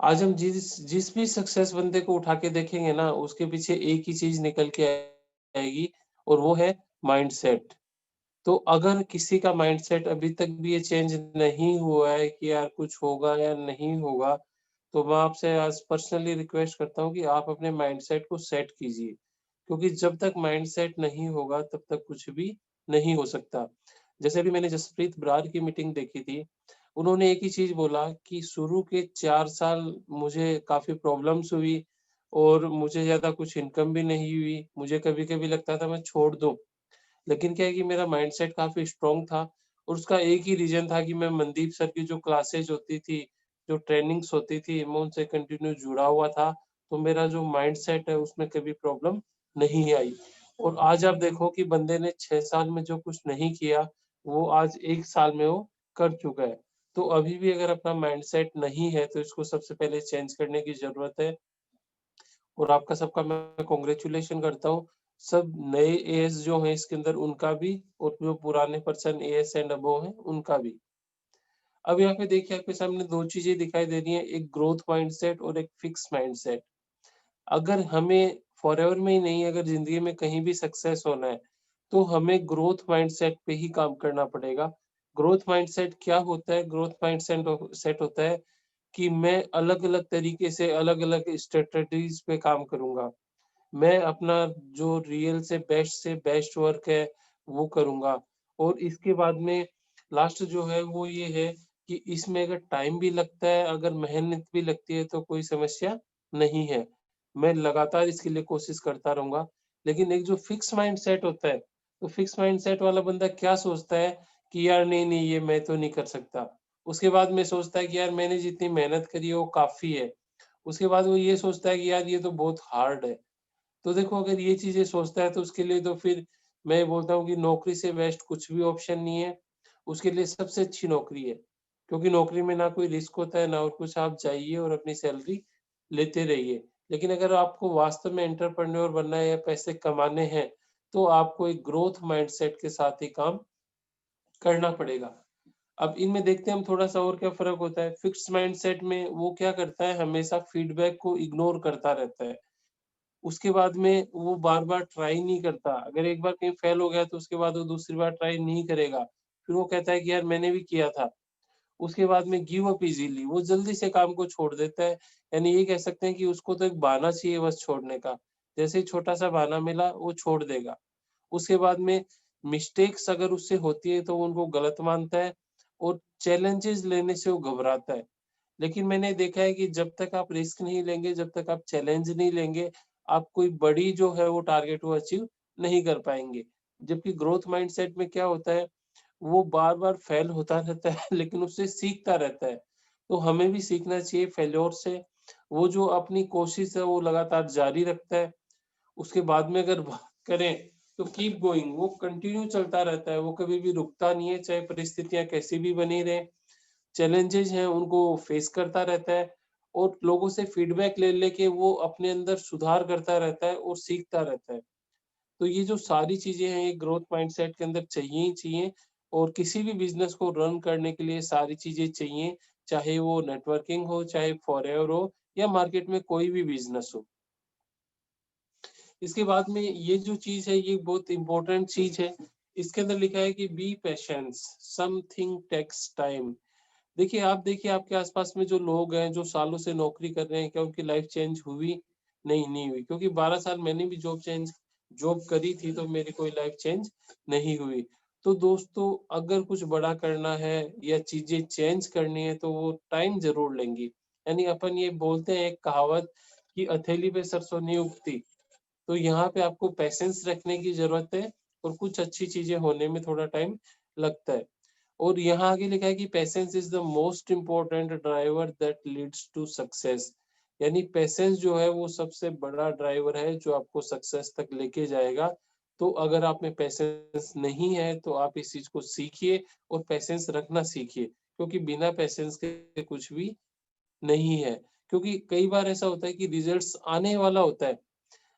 आज हम जिस जिस भी सक्सेस बंदे को उठा के देखेंगे ना, उसके पीछे एक ही चीज़ निकल के आएगी और वो है माइंडसेट। तो अगर किसी का माइंडसेट अभी तक भी ये चेंज नहीं हुआ है कि यार कुछ होगा या नहीं होगा, तो मैं आपसे आज पर्सनली रिक्वेस्ट करता हूँ कि आप अपने माइंडसेट को सेट कीजिए। क्योंकि जब तक माइंडसेट नहीं होगा तब तक कुछ भी नहीं हो सकता। जैसे अभी मैंने जसप्रीत बरार की मीटिंग देखी थी, उन्होंने एक ही चीज़ बोला कि शुरू के 4 साल मुझे काफ़ी प्रॉब्लम्स हुई और मुझे ज़्यादा कुछ इनकम भी नहीं हुई। मुझे कभी-कभी लगता था मैं छोड़ दूँ। लेकिन क्या है कि मेरा माइंडसेट काफ़ी स्ट्रॉन्ग था और उसका एक ही रीज़न था कि मैं मनदीप सर की जो क्लासेज़ होती थी, जो ट्रेनिंग्स होती थी, मैं उनसे कंटिन्यू जुड़ा हुआ था, तो मेरा जो माइंडसेट है उसमें कभी प्रॉब्लम नहीं आई। और आज आप देखो कि बंदे ने 6 साल में जो कुछ नहीं किया, वो आज 1 साल में वो कर चुका है। तो अभी भी अगर अपना माइंडसेट नहीं है, तो इसको सबसे पहले चेंज करने की ज़रूरत है। और आपका सबका मैं कांग्रेचुलेशन करता हूँ। सब नए एएस जो हैं इसके अंदर उनका भी और जो पुराने पर्सन एएस एंड अबोव हैं उनका भी। अब यहाँ पे देखिए आपके सामने 2 चीज़ें दिखाई दे रही हैं, एक ग्रोथ माइंडसेट और एक फिक्स माइंडसेट। अगर हमें फॉरएवर में ही नहीं अगर ज़िंदगी में कहीं भी सक्सेस होना है, तो हमें ग्रोथ माइंडसेट पे ही काम करना पड़ेगा। ग्रोथ माइंडसेट क्या होता है? ग्रोथ माइंडसेट सेट होता है कि मैं अलग-अलग तरीके से अलग-अलग स्ट्रैटेजीज़ पे काम करूँगा। मैं अपना जो रियल से बेस्ट वर्क है, वो करूँगा और इसके बाद में लास्ट जो है वो ये है कि इसमें अगर टाइम भी लगता है, अगर मेहनत भी लगती है तो कोई समस्या नहीं है। मैं लगातार इसके लिए कोशिश करता रहूँगा। लेकिन एक जो फिक्स माइंडसेट होता है, तो फिक्स माइंडसेट वाला बंदा क्या सोचता है कि यार नहीं-नहीं ये मैं तो नहीं कर सकता। उसके बाद में सोचता है कि यार मैंने जितनी मेहनत करी है वो काफ़ी है। उसके बाद वो ये सोचता है कि यार ये तो बहुत हार्ड है। तो देखो अगर ये चीज़ें सोचता है तो उसके लिए तो फिर मैं बोलता हूँ कि नौकरी से बेस्ट कुछ भी ऑप्शन नहीं है। उसके लिए सबसे अच्छी नौकरी है। क्योंकि नौकरी में ना कोई रिस्क होता है, ना और कुछ आप जाइए और अपनी सैलरी लेते रहिए। लेकिन अगर आपको वास्तव में एंटरप्रेन्योर बनना है या पैसे कमाने हैं, तो आपको एक ग्रोथ माइंडसेट के साथ ही काम करना पड़ेगा। अब इनमें देखते हैं हम थोड़ा-सा और क्या फ़र्क होता है। फिक्स्ड माइंडसेट में वो क्या करता है हमेशा फीडबैक को इग्नोर करता रहता है। उसके बाद में वो बार-बार ट्राई नहीं करता। अगर एक बार कहीं फेल हो गया तो उसके बाद वो दूसरी बार ट्राई नहीं करेगा। फिर वो कहता है कि यार मैंने भी किया था। उसके बाद में गिव अप ईज़िली वो जल्दी से काम को छोड़ देता है। यानी ये कह सकते हैं कि उसको तो एक बहाना चाहिए बस छोड़ने का। जैसे ही छोटा-सा बहाना मिला वो छोड़ देगा। उसके बाद में मिस्टेक्स अगर उससे होती है तो वो उनको गलत मानता है और चैलेंजेस लेने से वो घबराता है। लेकिन मैंने देखा है कि जब तक आप रिस्क नहीं लेंगे, जब तक आप चैलेंज नहीं लेंगे, आप कोई बड़ी जो है वो टारगेट वो अचीव नहीं कर पाएँगे। जबकि ग्रोथ माइंडसेट में क्या होता है, वो बार-बार फेल होता रहता है लेकिन उससे सीखता रहता है। तो हमें भी सीखना चाहिए फेल्योर से। वो जो अपनी कोशिश है वो लगातार जारी रखता है। उसके बाद में अगर बात करें तो कीप गोइंग वो कंटिन्यू चलता रहता है, वो कभी भी रुकता नहीं है, चाहे परिस्थितियाँ कैसी भी बनी रहें। चैलेंजेज़ हैं उनको फेस करता रहता है और लोगों से फीडबैक ले लेके वो अपने अंदर सुधार करता रहता है और सीखता रहता है। तो ये जो सारी चीज़ें हैं, ये ग्रोथ माइंडसेट के अंदर चाहिए ही चाहिए और किसी भी बिज़नेस को रन करने के लिए सारी चीज़ें चाहिए, चाहे वो नेटवर्किंग हो, चाहे फॉरएवर हो या मार्केट में कोई भी बिज़नेस हो। इसके बाद में ये जो चीज़ है, ये बहुत इम्पोर्टेंट चीज़ है। इसके अंदर लिखा है कि be patience, something takes time. देखिए, आप देखिए आपके आस-पास में जो लोग हैं, जो सालों से नौकरी कर रहे हैं, क्या उनकी लाइफ़ चेंज हुई? नहीं, नहीं हुई क्योंकि 12 साल मैंने भी जॉब करी थी, तो मेरी कोई लाइफ़ चेंज नहीं हुई। तो दोस्तों, अगर कुछ बड़ा करना है या चीज़ें चेंज करनी है, तो वो टाइम ज़रूर लेंगी। यानी अपन ये बोलते हैं एक कहावत कि हथेली पे सरसों नहीं उगती। तो यहाँ पे आपको पेशेंस रखने की ज़रूरत है और कुछ अच्छी चीज़ें होने में थोड़ा टाइम लगता है। और यहाँ आगे लिखा है कि patience is the most important driver that leads to success. यानी पेशेंस जो है वो सबसे बड़ा ड्राइवर है जो आपको सक्सेस तक लेके जाएगा। तो अगर आप में पेशेंस नहीं है तो आप इस चीज़ को सीखिए और पेशेंस रखना सीखिए क्योंकि बिना पेशेंस के कुछ भी नहीं है। क्योंकि कई बार ऐसा होता है कि रिज़ल्ट्स आने वाला होता है।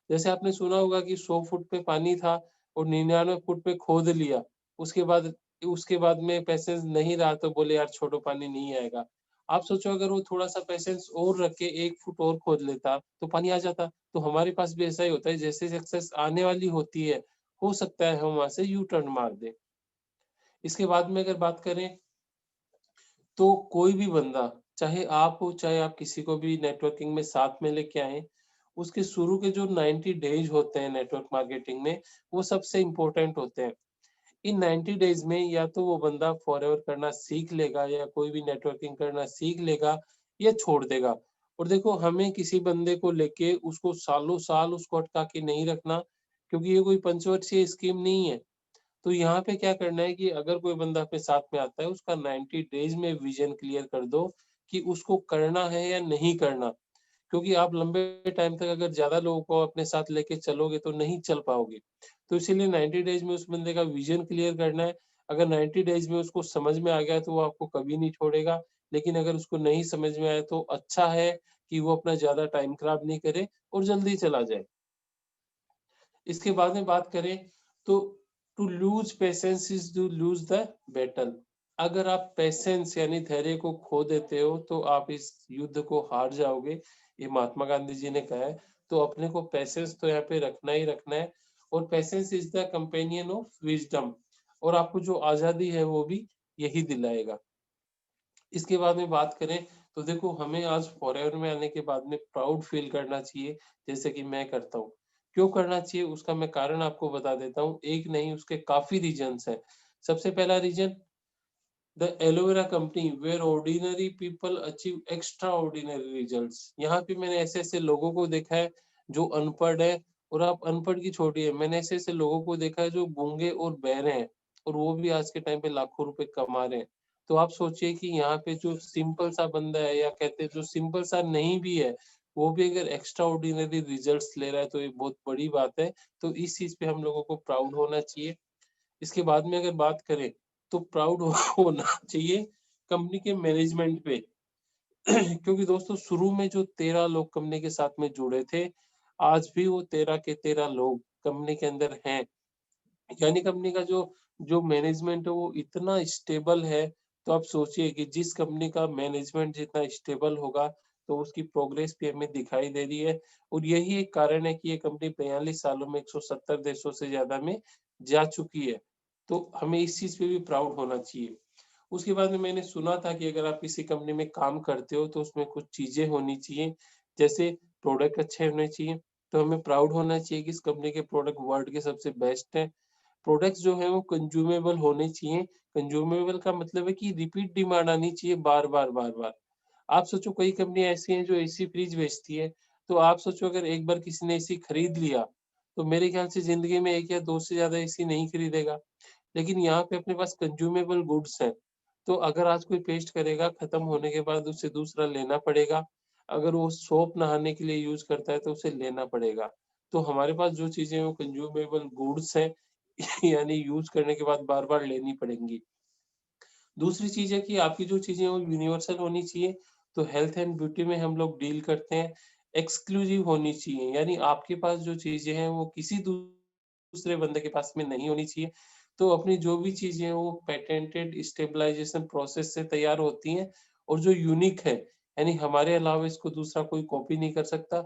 जैसे आपने सुना होगा कि 100 फुट पे पानी था और 99 फुट पे खोद लिया। उसके बाद उसके बाद में पैसेंस नहीं रहा तो बोले यार छोड़ो पानी नहीं आएगा। आप सोचो अगर वो थोड़ा-सा पेशेंस और रख के 1 फुट और खोद लेता, तो पानी आ जाता। तो हमारे पास भी ऐसा ही होता है, जैसे सक्सेस आने वाली होती है, हो सकता है हम वहाँ से यू टर्न मार दें। इसके बाद में अगर बात करें, तो कोई भी बंदा, चाहे आप हो, चाहे आप किसी को भी नेटवर्किंग में साथ में लेके आएँ, उसके शुरू के जो 90 डेज़ होते हैं नेटवर्क मार्केटिंग में, वो सबसे इम्पोर्टेंट होते हैं। इन 90 डेज़ में या तो वो बंदा फॉरएवर करना सीख लेगा या कोई भी नेटवर्किंग करना सीख लेगा या छोड़ देगा। और देखो, हमें किसी बंदे को लेके उसको सालों-साल उसको अटका के नहीं रखना, क्योंकि ये कोई पंचवर्षीय स्कीम नहीं है। तो यहाँ पे क्या करना है कि अगर कोई बंदा अपने साथ में आता है, उसका 90 डेज़ में विज़न क्लियर कर दो कि उसको करना है या नहीं करना। क्योंकि आप लंबे टाइम तक अगर ज़्यादा लोगों को अपने साथ लेके चलोगे तो नहीं चल पाओगे। तो इसीलिए 90 डेज़ में उस बंदे का विज़न क्लियर करना है। अगर 90 डेज़ में उसको समझ में आ गया तो वो आपको कभी नहीं छोड़ेगा। लेकिन अगर उसको नहीं समझ में आया तो अच्छा है कि वो अपना ज़्यादा टाइम खराब नहीं करे और जल्दी चला जाए। इसके बाद में बात करें, तो to lose patience is to lose the battle. अगर आप पेशेंस यानी धैर्य को खो देते हो तो आप इस युद्ध को हार जाओगे। ये महात्मा गांधी जी ने कहा है। तो अपने को पेशेंस तो यहाँ पे रखना ही रखना है। और patience is the companion of wisdom. और आपको जो आजादी है वो भी यही दिलाएगा। इसके बाद में बात करें, तो देखो, हमें आज फॉरेवर में आने के बाद में प्राउड फील करना चाहिए, जैसे कि मैं करता हूँ। क्यों करना चाहिए उसका मैं कारण आपको बता देता हूँ। एक नहीं, उसके काफी रीजंस हैं। सबसे पहला reason, the aloe vera company where ordinary people achieve extraordinary result. यहाँ पे मैंने ऐसे ऐसे लोगों को देखा है जो अनपढ़ है। और आप अनपढ़ की छोड़िए, मैंने ऐसे ऐसे लोगों को देखा है जो गूंगे और बहरे हैं, और वो भी आज के टाइम पे लाखों रुपए कमा रहे हैं। तो आप सोचिए कि यहाँ पे जो सिंपल सा बंदा है, या कहते हैं जो सिंपल सा नहीं भी है, वो भी अगर एक्स्ट्रा ऑर्डिनरी रिजल्ट्स ले रहा है तो ये बहुत बड़ी बात है। तो इस चीज पे हम लोगों को प्राउड होना चाहिए। इसके बाद में अगर बात करें, तो प्राउड होना चाहिए कंपनी के मैनेजमेंट पे। क्योंकि दोस्तों, शुरू में जो 13 लोग कंपनी के साथ में जुड़े थे, आज भी वो 13 के 13 लोग कंपनी के अंदर हैं। यानी कंपनी का जो जो मैनेजमेंट है वो इतना स्टेबल है। तो आप सोचिए कि जिस कंपनी का मैनेजमेंट जितना स्टेबल होगा, तो उसकी प्रोग्रेस भी हमें दिखाई दे रही है। और यही एक कारण है कि ये कंपनी 42 सालों में 170 देशों से ज्यादा में जा चुकी है। तो हमें इस चीज पे भी प्राउड होना चाहिए। उसके बाद में मैंने सुना था कि अगर आप किसी कंपनी में काम करते हो तो उसमें कुछ चीजें होनी चाहिए, जैसे प्रोडक्ट अच्छे होने चाहिए। तो हमें प्राउड होना चाहिए कि इस कंपनी के प्रोडक्ट वर्ल्ड के सबसे बेस्ट हैं। प्रोडक्ट्स जो हैं वो कंज्यूमेबल होने चाहिए। कंज्यूमेबल का मतलब है कि रिपीट डिमांड आनी चाहिए बार-बार, बार-बार। आप सोचो, कई कंपनियाँ ऐसी हैं जो एसी फ्रिज बेचती है। तो आप सोचो अगर एक बार किसी ने एसी खरीद लिया, तो मेरे ख्याल से ज़िंदगी में 1 या 2 से ज़्यादा एसी नहीं खरीदेगा। लेकिन यहाँ पे अपने पास कंज्यूमेबल गुड्स हैं। तो अगर आज कोई पेस्ट करेगा, खत्म होने के बाद उसे दूसरा लेना पड़ेगा। अगर वो सोप नहाने के लिए यूज़ करता है तो उसे लेना पड़ेगा। तो हमारे पास जो चीज़ें हैं वो कंज्यूमेबल गुड्स हैं। यानी यूज़ करने के बाद बार-बार लेनी पड़ेंगी। दूसरी चीज़ है कि आपकी जो चीज़ें हैं वो यूनिवर्सल होनी चाहिए। तो हेल्थ एंड ब्यूटी में हम लोग डील करते हैं, एक्सक्लूसिव होनी चाहिए। यानी आपके पास जो चीज़ें हैं वो किसी दूसरे बंदे के पास में नहीं होनी चाहिए। तो अपनी जो भी चीज़ें हैं वो पेटेंटेड स्टेबलाइजेशन प्रोसेस से तैयार होती हैं, और जो यूनिक है, यानी हमारे अलावा इसको दूसरा कोई कॉपी नहीं कर सकता।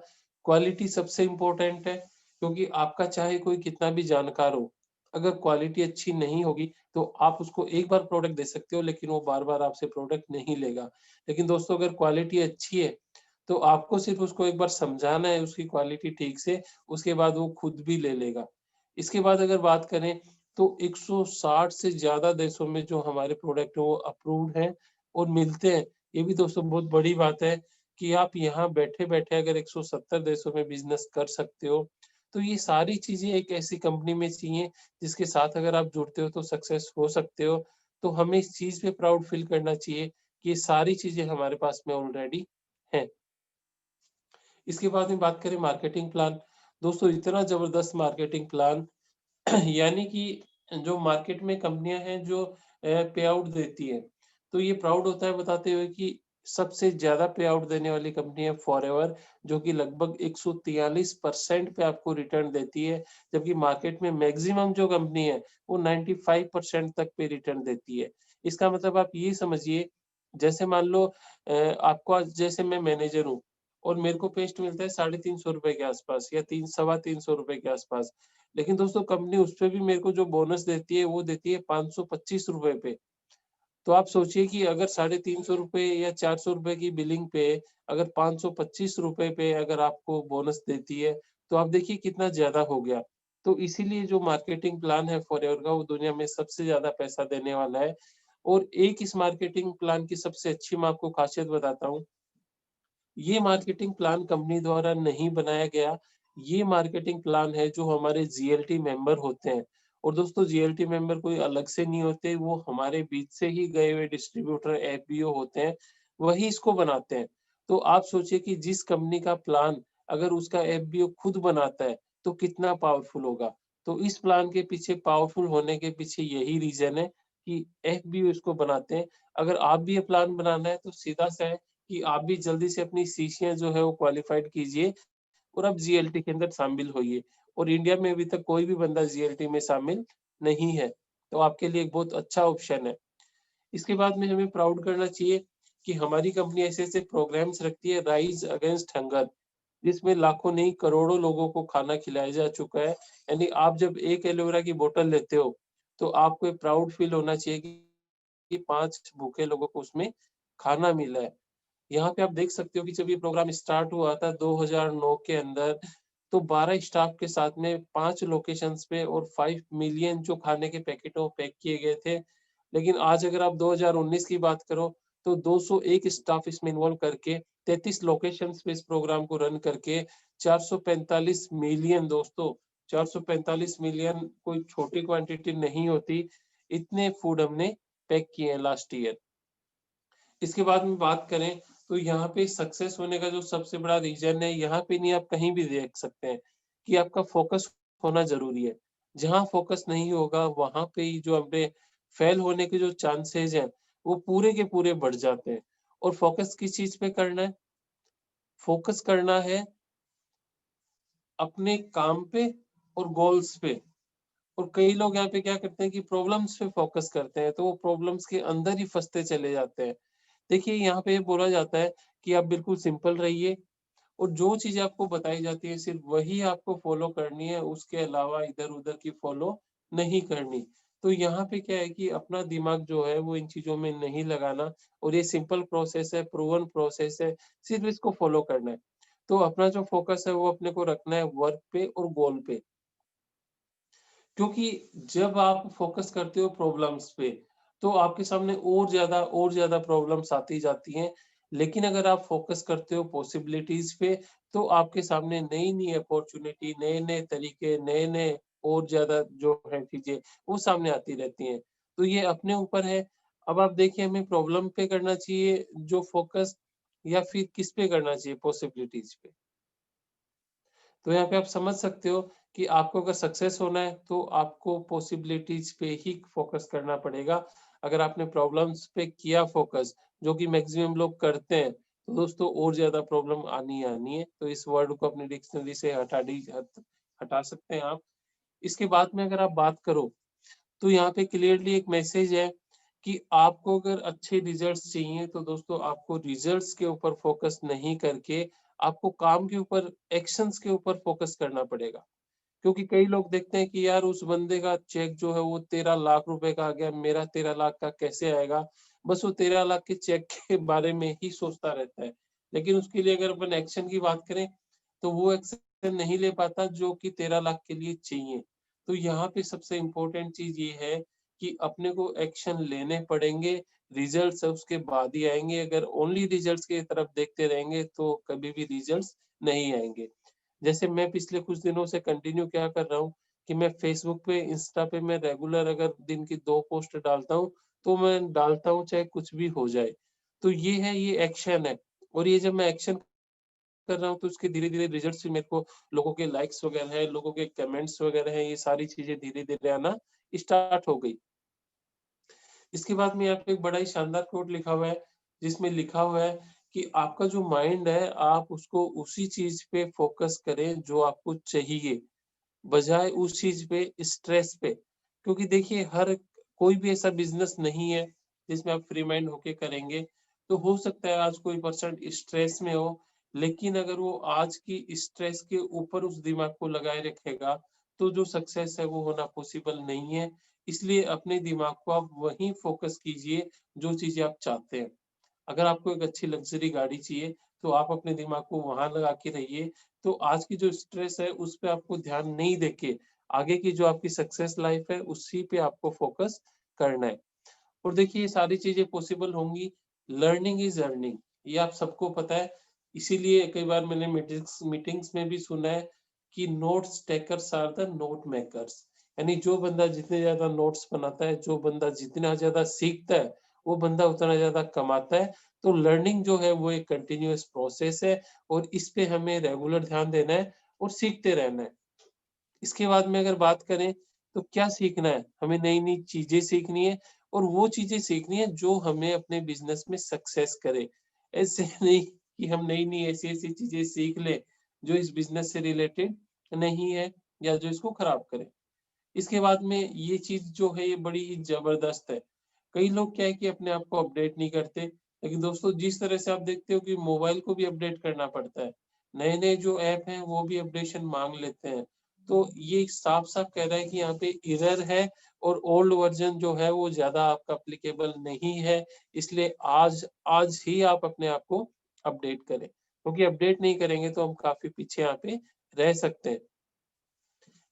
क्वालिटी सबसे इम्पोर्टेंट है, क्योंकि आपका चाहे कोई कितना भी जानकार हो, अगर क्वालिटी अच्छी नहीं होगी तो आप उसको एक बार प्रोडक्ट दे सकते हो, लेकिन वो बार-बार आपसे प्रोडक्ट नहीं लेगा। लेकिन दोस्तों, अगर क्वालिटी अच्छी है, तो आपको सिर्फ़ उसको एक बार समझाना है उसकी क्वालिटी ठीक से, उसके बाद वो खुद भी ले लेगा। इसके बाद अगर बात करें, तो 160 से ज़्यादा देशों में जो हमारे प्रोडक्ट हैं वो अप्रूव्ड हैं और मिलते हैं। ये भी दोस्तों बहुत बड़ी बात है कि आप यहाँ बैठे-बैठे अगर 170 देशों में बिज़नेस कर सकते हो, तो ये सारी चीज़ें एक ऐसी कंपनी में चाहिए जिसके साथ अगर आप जुड़ते हो तो सक्सेस हो सकते हो। तो हमें इस चीज़ पे प्राउड फील करना चाहिए कि ये सारी चीज़ें हमारे पास में ऑलरेडी हैं। इसके बाद में बात करें मार्केटिंग प्लान। दोस्तों, इतना ज़बरदस्त मार्केटिंग प्लान, यानी कि जो मार्केट में कंपनियां हैं जो पे आउट देती है, तो ये प्राउड होता है बताते हुए कि सबसे ज्यादा पे आउट देने वाली कंपनी है फॉरएवर, जो कि लगभग 143% पे आपको रिटर्न देती है। जबकि मार्केट में मैक्सिमम जो कंपनी है वो 95% तक पे रिटर्न देती है। इसका मतलब आप ये समझिए जैसे मान लो आपको आज जैसे मैं मैनेजर हूँ और मेरे को पेस्ट मिलता है 350 रुपए के आसपास या 300 रुपए के आसपास। लेकिन दोस्तों कंपनी उस पे भी मेरे को जो बोनस देती है वो देती है 525 रुपए पे। तो आप सोचिए कि अगर 350 रुपए या 400 रुपए की बिलिंग पे अगर 525 रुपए पे अगर आपको बोनस देती है, तो आप देखिए कितना ज़्यादा हो गया। तो इसीलिए जो मार्केटिंग प्लान है फॉरएवर का वो दुनिया में सबसे ज़्यादा पैसा देने वाला है। और एक इस मार्केटिंग प्लान की सबसे अच्छी मैं आपको खासियत बताता हूँ। ये मार्केटिंग प्लान कंपनी द्वारा नहीं बनाया गया, ये मार्केटिंग प्लान है जो हमारे जीएलटी मेंबर होते हैं। और दोस्तों जीएलटी मेंबर कोई अलग से नहीं होते, वो हमारे बीच से ही गए हुए डिस्ट्रीब्यूटर एफबीओ होते हैं, वही इसको बनाते हैं। तो आप सोचिए कि जिस कंपनी का प्लान अगर उसका एफबीओ खुद बनाता है, तो कितना पावरफुल होगा। तो इस प्लान के पीछे पावरफुल होने के पीछे यही रीज़न है कि एफबीओ इसको बनाते हैं। अगर आप भी ये प्लान बनाना है तो सीधा-सा है कि आप भी जल्दी से अपनी सीसीएँ जो है वो क्वालिफ़ाइड कीजिए और आप जीएलटी के अंदर शामिल होइए। और इंडिया में अभी तक कोई भी बंदा जीएलटी में शामिल नहीं है, तो आपके लिए एक बहुत अच्छा ऑप्शन है। इसके बाद में हमें प्राउड करना चाहिए कि हमारी कंपनी ऐसे-ऐसे प्रोग्राम्स रखती है राइज़ अगेंस्ट हंगर, जिसमें लाखों नहीं करोड़ों लोगों को खाना खिलाया जा चुका है। यानी आप जब 1 एलोवेरा की बोतल लेते हो, तो आपको ये प्राउड फील होना चाहिए कि 5 भूखे लोगों को उसमें खाना मिला है। यहाँ पे आप देख सकते हो कि जब ये प्रोग्राम स्टार्ट हुआ था 2009 के अंदर, तो 12 स्टाफ के साथ में 5 लोकेशंस पे और 5 मिलियन जो खाने के पैकेट हैं वो पैक किए गए थे। लेकिन आज अगर आप 2019 की बात करो, तो 201 स्टाफ इसमें इन्वॉल्व करके 33 लोकेशंस पे इस प्रोग्राम को रन करके 445 मिलियन दोस्तों, 445 मिलियन कोई छोटी क्वांटिटी नहीं होती। इतने फूड हमने पैक किए हैं लास्ट ईयर। इसके बाद में बात करें तो यहाँ पे सक्सेस होने का जो सबसे बड़ा रीज़न है, यहाँ पे नहीं आप कहीं भी देख सकते हैं कि आपका फ़ोकस होना ज़रूरी है। जहाँ फ़ोकस नहीं होगा वहाँ पे ही जो अपने फेल होने के जो चांसेज़ हैं, वो पूरे के पूरे बढ़ जाते हैं। और फ़ोकस किस चीज़ पे करना है? फ़ोकस करना है अपने काम पे और गोल्स पे। और कई लोग यहाँ पे क्या करते हैं कि प्रॉब्लम्स पे फ़ोकस करते हैं, तो वो प्रॉब्लम्स के अंदर ही फँसते चले जाते हैं। देखिए, यहाँ पे ये बोला जाता है कि आप बिल्कुल सिंपल रहिए और जो चीज़ आपको बताई जाती है सिर्फ़ वही आपको फ़ॉलो करनी है, उसके अलावा इधर-उधर की फ़ॉलो नहीं करनी। तो यहाँ पे क्या है कि अपना दिमाग जो है वो इन चीज़ों में नहीं लगाना और ये सिंपल प्रोसेस है, प्रूवन प्रोसेस है, सिर्फ़ इसको फ़ॉलो करना है। तो अपना जो फ़ोकस है वो अपने को रखना है वर्क पे और गोल पे। क्योंकि जब आप फ़ोकस करते हो प्रॉब्लम्स पे, तो आपके सामने और ज़्यादा प्रॉब्लम्स आती जाती हैं। लेकिन अगर आप फ़ोकस करते हो पॉसिबिलिटीज़ पे, तो आपके सामने नई-नई अपॉर्च्युनिटी, नए-नए तरीके, नए-नए और ज़्यादा जो है चीज़ें, वो सामने आती रहती हैं। तो ये अपने ऊपर है। अब आप देखिए हमें प्रॉब्लम पे करना चाहिए जो फ़ोकस या फिर किस पे करना चाहिए पॉसिबिलिटीज़ पे। तो यहाँ पे आप समझ सकते हो कि आपको अगर सक्सेस होना है तो आपको पॉसिबिलिटीज पे ही फोकस करना पड़ेगा। अगर आपने प्रॉब्लम्स पे किया फोकस, जो कि मैक्सिमम लोग करते हैं, तो दोस्तों और ज़्यादा प्रॉब्लम आनी ही आनी है। तो इस वर्ड को अपनी डिक्शनरी से हटा सकते हैं आप। इसके बाद में अगर आप बात करो तो यहाँ पे क्लियरली एक मैसेज है कि आपको अगर अच्छे रिजल्ट्स चाहिए तो दोस्तों आपको रिजल्ट्स के ऊपर फोकस नहीं करके आपको काम के ऊपर, एक्शंस के ऊपर फोकस करना पड़ेगा। क्योंकि कई लोग देखते हैं कि यार उस बंदे का चेक जो है वो 13 लाख रुपए का आ गया, मेरा 13 लाख का कैसे आएगा? बस वो 13 लाख के चेक के बारे में ही सोचता रहता है। लेकिन उसके लिए अगर अपन एक्शन की बात करें, तो वो एक्शन नहीं ले पाता जो कि 13 लाख के लिए चाहिए। तो यहाँ पे सबसे इम्पोर्टेंट चीज़ ये है कि अपने को एक्शन लेने पड़ेंगे, रिजल्ट्स उसके बाद ही आएँगे। अगर ओनली रिजल्ट्स की तरफ देखते रहेंगे तो कभी भी रिजल्ट्स नहीं आएँगे। जैसे मैं पिछले कुछ दिनों से कंटिन्यू क्या कर रहा हूँ कि मैं फ़ेसबुक पे, इंस्टा पे मैं रेगुलर अगर दिन की 2 पोस्ट डालता हूँ, तो मैं डालता हूँ चाहे कुछ भी हो जाए। तो ये है, ये एक्शन है और ये जब मैं एक्शन कर रहा हूँ तो उसके धीरे-धीरे रिज़ल्ट्स भी मेरे को लोगों के लाइक्स वगैरह हैं, लोगों के कमेंट्स वगैरह हैं, ये सारी चीज़ें धीरे-धीरे आना स्टार्ट हो गई। इसके बाद में यहाँ पे एक बड़ा ही शानदार कोट लिखा हुआ है, जिसमें लिखा हुआ है कि आपका जो माइंड है, आप उसको उसी चीज़ पे फ़ोकस करें जो आपको चाहिए। बजाय उस चीज़ पे स्ट्रेस पे। क्योंकि देखिए हर कोई भी ऐसा बिज़नेस नहीं है जिसमें आप फ्री माइंड होके करेंगे। तो हो सकता है आज कोई पर्सन स्ट्रेस में हो, लेकिन अगर वो आज की स्ट्रेस के ऊपर उस दिमाग को लगाए रखेगा, तो जो सक्सेस है वो होना पॉसिबल नहीं है। इसलिए अपने दिमाग को आप वहीं फोकस कीजिए जो चीज़ें आप चाहते हैं। अगर आपको एक अच्छी लग्ज़री गाड़ी चाहिए, तो आप अपने दिमाग को वहाँ लगा के रहिए, तो आज की जो स्ट्रेस है, उस पे आपको ध्यान नहीं देके, आगे की जो आपकी सक्सेस लाइफ़ है, उसी पे आपको फ़ोकस करना है। और देखिए ये सारी चीज़ें पॉसिबल होंगी, लर्निंग इज़ अर्निंग, ये आप सबको पता है। इसीलिए कई बार मैंने मीटिंग्स मीटिंग्स में भी सुना है कि notes takers are the note makers. यानी जो बंदा जितने ज़्यादा नोट्स बनाता है, जो बंदा जितना ज़्यादा सीखता है, वो बंदा उतना ज़्यादा कमाता है। तो लर्निंग जो है वो एक कंटीन्यूअस प्रोसेस है और इस पे हमें रेगुलर ध्यान देना है और सीखते रहना है। इसके बाद में अगर बात करें तो क्या सीखना है? हमें नई-नई चीज़ें सीखनी है और वो चीज़ें सीखनी है जो हमें अपने बिज़नेस में सक्सेस करे। ऐसे नहीं कि हम नई-नई ऐसी-ऐसी चीज़ें सीख लें जो इस बिज़नेस से रिलेटेड नहीं है या जो इसको खराब करे। इसके बाद में ये चीज़ जो है ये बड़ी ही ज़बरदस्त है। कई लोग क्या है कि अपने आप को अपडेट नहीं करते, लेकिन दोस्तों जिस तरह से आप देखते हो कि मोबाइल को भी अपडेट करना पड़ता है। नए-नए जो ऐप हैं वो भी अपडेशन माँग लेते हैं। तो ये साफ-साफ कह रहा है कि यहाँ पे एरर है और ओल्ड वर्ज़न जो है वो ज़्यादा आपका एप्लीकेबल नहीं है। इसलिए आज आज ही आप अपने आप को अपडेट करें, क्योंकि अपडेट नहीं करेंगे तो हम काफ़ी पीछे यहाँ पे रह सकते हैं।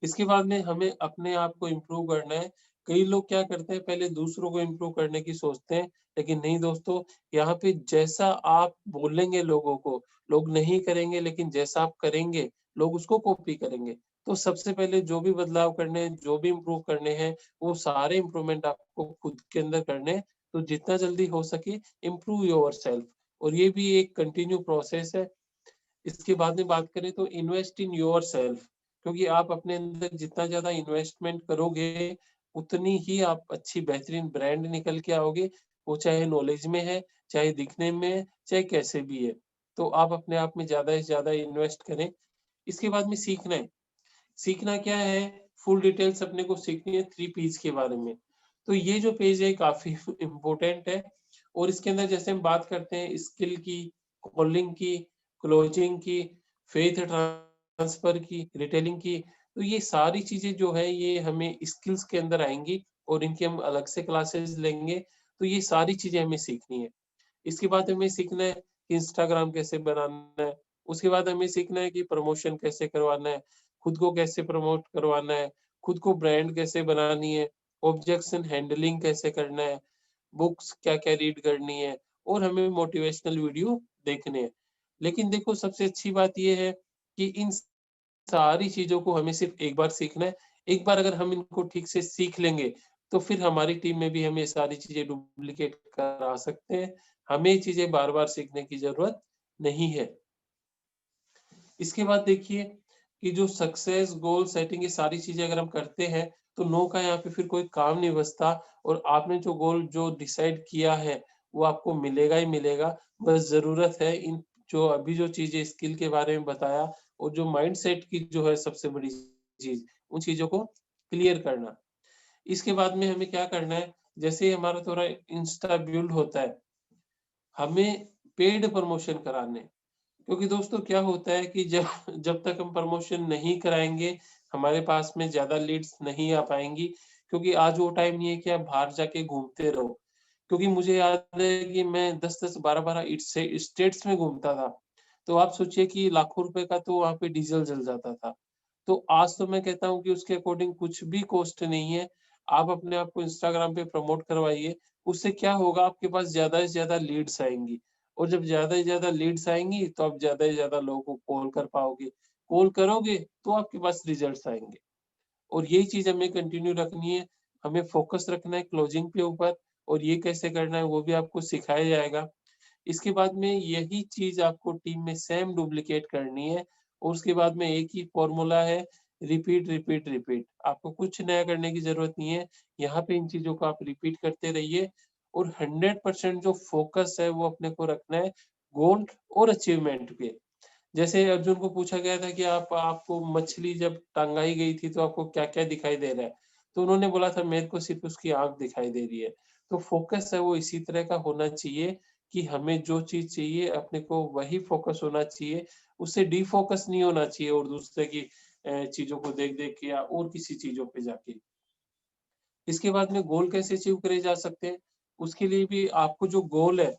इसके बाद में हमें अपने आप को इम्प्रूव करना है। कई लोग क्या करते हैं पहले दूसरों को इम्प्रूव करने की सोचते हैं, लेकिन नहीं दोस्तों, यहाँ पे जैसा आप बोलेंगे लोगों को, लोग नहीं करेंगे लेकिन जैसा आप करेंगे, लोग उसको कॉपी करेंगे। तो सबसे पहले जो भी बदलाव करने हैं, जो भी इम्प्रूव करने हैं, वो सारे इम्प्रूवमेंट आपको खुद के अंदर करने हैं। तो जितना जल्दी हो सके इम्प्रूव योरसेल्फ और ये भी एक कंटिन्यू प्रोसेस है। इसके बाद में बात करें तो इन्वेस्ट इन योरसेल्फ, क्योंकि आप अपने अंदर जितना ज़्यादा इन्वेस्टमेंट करोगे, उतनी ही आप अच्छी बेहतरीन ब्रांड निकल के आओगे। वो चाहे नॉलेज में है, चाहे दिखने में है, चाहे कैसे भी है। तो आप अपने आप में ज़्यादा से ज़्यादा इन्वेस्ट करें। इसके बाद में सीखना है। सीखना क्या है? फुल डिटेल्स अपने को सीखनी है 3 पीस के बारे में। तो ये जो पेज है काफ़ी इम्पोर्टेंट है और इसके अंदर जैसे हम बात करते हैं स्किल की, कॉलिंग की, क्लोजिंग की, फेथ ट्रांसफर की, रिटेलिंग की, तो ये सारी चीज़ें जो है ये हमें स्किल्स के अंदर आएँगी और इनकी हम अलग से क्लासेस लेंगे, तो ये सारी चीज़ें हमें सीखनी है। इसके बाद हमें सीखना है कि इंस्टाग्राम कैसे बनाना है, उसके बाद हमें सीखना है कि प्रमोशन कैसे करवाना है, खुद को कैसे प्रमोट करवाना है, खुद को ब्रांड कैसे बनानी है, ऑब्जेक्शन हैंडलिंग कैसे करना है, बुक्स क्या-क्या रीड करनी है और हमें मोटिवेशनल वीडियो देखने हैं। लेकिन देखो सबसे अच्छी बात ये है कि इन सारी चीज़ों को हमें सिर्फ़ एक बार सीखना है। एक बार अगर हम इनको ठीक से सीख लेंगे, तो फिर हमारी टीम में भी हम ये सारी चीज़ें डुप्लिकेट करा सकते हैं। हमें ये चीज़ें बार-बार सीखने की ज़रूरत नहीं है। इसके बाद देखिए कि जो सक्सेस, गोल सेटिंग ये सारी चीज़ें अगर हम करते हैं, तो नो का यहाँ पे फिर कोई काम नहीं बचता और आपने जो गोल जो डिसाइड किया है, वो आपको मिलेगा ही मिलेगा। बस ज़रूरत है इन जो अभी जो चीज़ें स्किल के बारे में बताया और जो माइंडसेट की जो है सबसे बड़ी चीज़, उन चीज़ों को क्लियर करना। इसके बाद में हमें क्या करना है, जैसे ही हमारा थोड़ा इंस्टा बिल्ड होता है, हमें पेड प्रमोशन कराने हैं। क्योंकि दोस्तों क्या होता है कि जब जब तक हम प्रमोशन नहीं कराएँगे, हमारे पास में ज़्यादा लीड्स नहीं आ पाएँगी, क्योंकि आज वो टाइम नहीं है कि आप बाहर जाके घूमते रहो। क्योंकि मुझे याद है कि मैं 10-10, 12-12 स्टेट्स में घूमता था। तो आप सोचिए कि लाखों रुपए का तो वहाँ पे डीज़ल जल जाता था। तो आज तो मैं कहता हूँ कि उसके अकॉर्डिंग कुछ भी कॉस्ट नहीं है। आप अपने आप को इंस्टाग्राम पे प्रमोट करवाइए, उससे क्या होगा आपके पास ज़्यादा से ज़्यादा लीड्स आएँगी। और जब ज़्यादा से ज़्यादा लीड्स आएँगी, तो आप ज़्यादा से ज़्यादा लोगों को कॉल कर पाओगे। कॉल करोगे, तो आपके पास रिज़ल्ट्स आएँगे। और यही चीज़ हमें कंटिन्यू रखनी है, हमें फ़ोकस रखना है क्लोजिंग के ऊपर और ये कैसे करना है, वो भी आपको सिखाया जाएगा। इसके बाद में यही चीज़ आपको टीम में सेम डुप्लिकेट करनी है और उसके बाद में एक ही फ़ॉर्मूला है, रिपीट, रिपीट, रिपीट। आपको कुछ नया करने की ज़रूरत नहीं है, यहाँ पे इन चीज़ों को आप रिपीट करते रहिए और 100% जो फ़ोकस है, वो अपने को रखना है गोल और अचीवमेंट पे। जैसे अर्जुन को पूछा गया था कि आप आपको मछली जब टँगाई गई थी, तो आपको क्या-क्या दिखाई दे रहा है? तो उन्होंने बोला था, मेरे को सिर्फ़ उसकी आँख दिखाई दे रही है। तो फ़ोकस है वो इसी तरह का होना चाहिए कि हमें जो चीज चाहिए अपने को वही फोकस होना चाहिए, उससे डिफोकस नहीं होना चाहिए और दूसरे की चीजों को देख देख के या और किसी चीजों पे जाके। इसके बाद में गोल कैसे अचीव करे जा सकते हैं, उसके लिए भी आपको जो गोल है,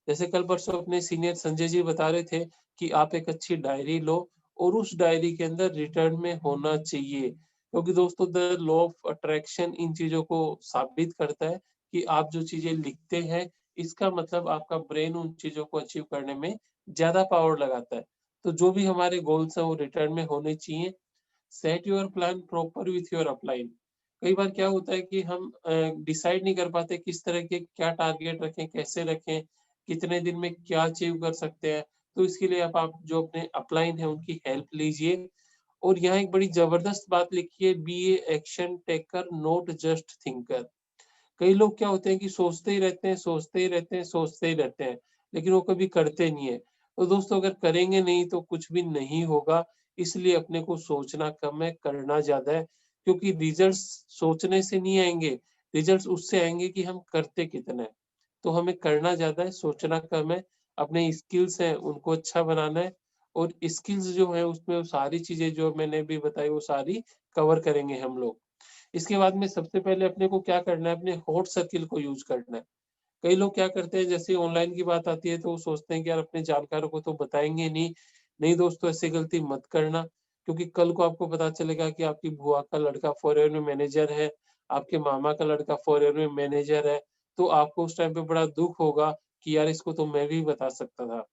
जैसे कल परसों अपने सीनियर संजय जी बता रहे थे कि आप एक अच्छी डायरी लो और उस डायरी के अंदर रिटर्न में होना चाहिए, क्योंकि दोस्तों the law of attraction in चीजों को साबित करता है कि आप जो चीजें लिखते हैं, इसका मतलब आपका ब्रेन उन चीजों को अचीव करने में ज्यादा पावर लगाता है। तो जो भी हमारे गोल्स हैं वो रिटर्न में होने चाहिए। Set your plan proper with your upline. कई बार क्या होता है कि हम डिसाइड नहीं कर पाते किस तरह के क्या टारगेट रखें, कैसे रखें, कितने दिन में क्या अचीव कर सकते हैं। तो इसके लिए आप जो अपने अपलाइन है उनकी हेल्प लीजिए। और यहाँ एक बड़ी जबरदस्त बात लिखी है, be a action taker not just thinker. कई लोग क्या होते हैं कि सोचते ही रहते हैं, सोचते ही रहते हैं, सोचते ही रहते हैं, लेकिन वो कभी करते नहीं है। तो दोस्तों अगर करेंगे नहीं तो कुछ भी नहीं होगा, इसलिए अपने को सोचना कम है, करना ज्यादा है, क्योंकि रिजल्ट्स सोचने से नहीं आएंगे, रिजल्ट्स उससे आएंगे कि हम करते कितना है। तो हमें करना ज्यादा है, सोचना कम है, अपने स्किल्स हैं उनको अच्छा बनाना है, और स्किल्स जो है उसमें वो सारी चीजें जो मैंने भी बताई वो सारी कवर करेंगे हम लोग। इसके बाद में सबसे पहले अपने को क्या करना है, अपने हॉट सर्किल को यूज करना है। कई लोग क्या करते हैं, जैसे ऑनलाइन की बात आती है तो वो सोचते हैं कि यार अपने जानकारों को तो बताएंगे नहीं। नहीं दोस्तों, ऐसी गलती मत करना, क्योंकि कल को आपको पता चलेगा कि आपकी बुआ का लड़का फॉरेन में मैनेजर है, आपके मामा का लड़का फॉरेन में मैनेजर है, तो आपको उस टाइम पे बड़ा दुख होगा कि यार इसको तो मैं भी बता सकता था।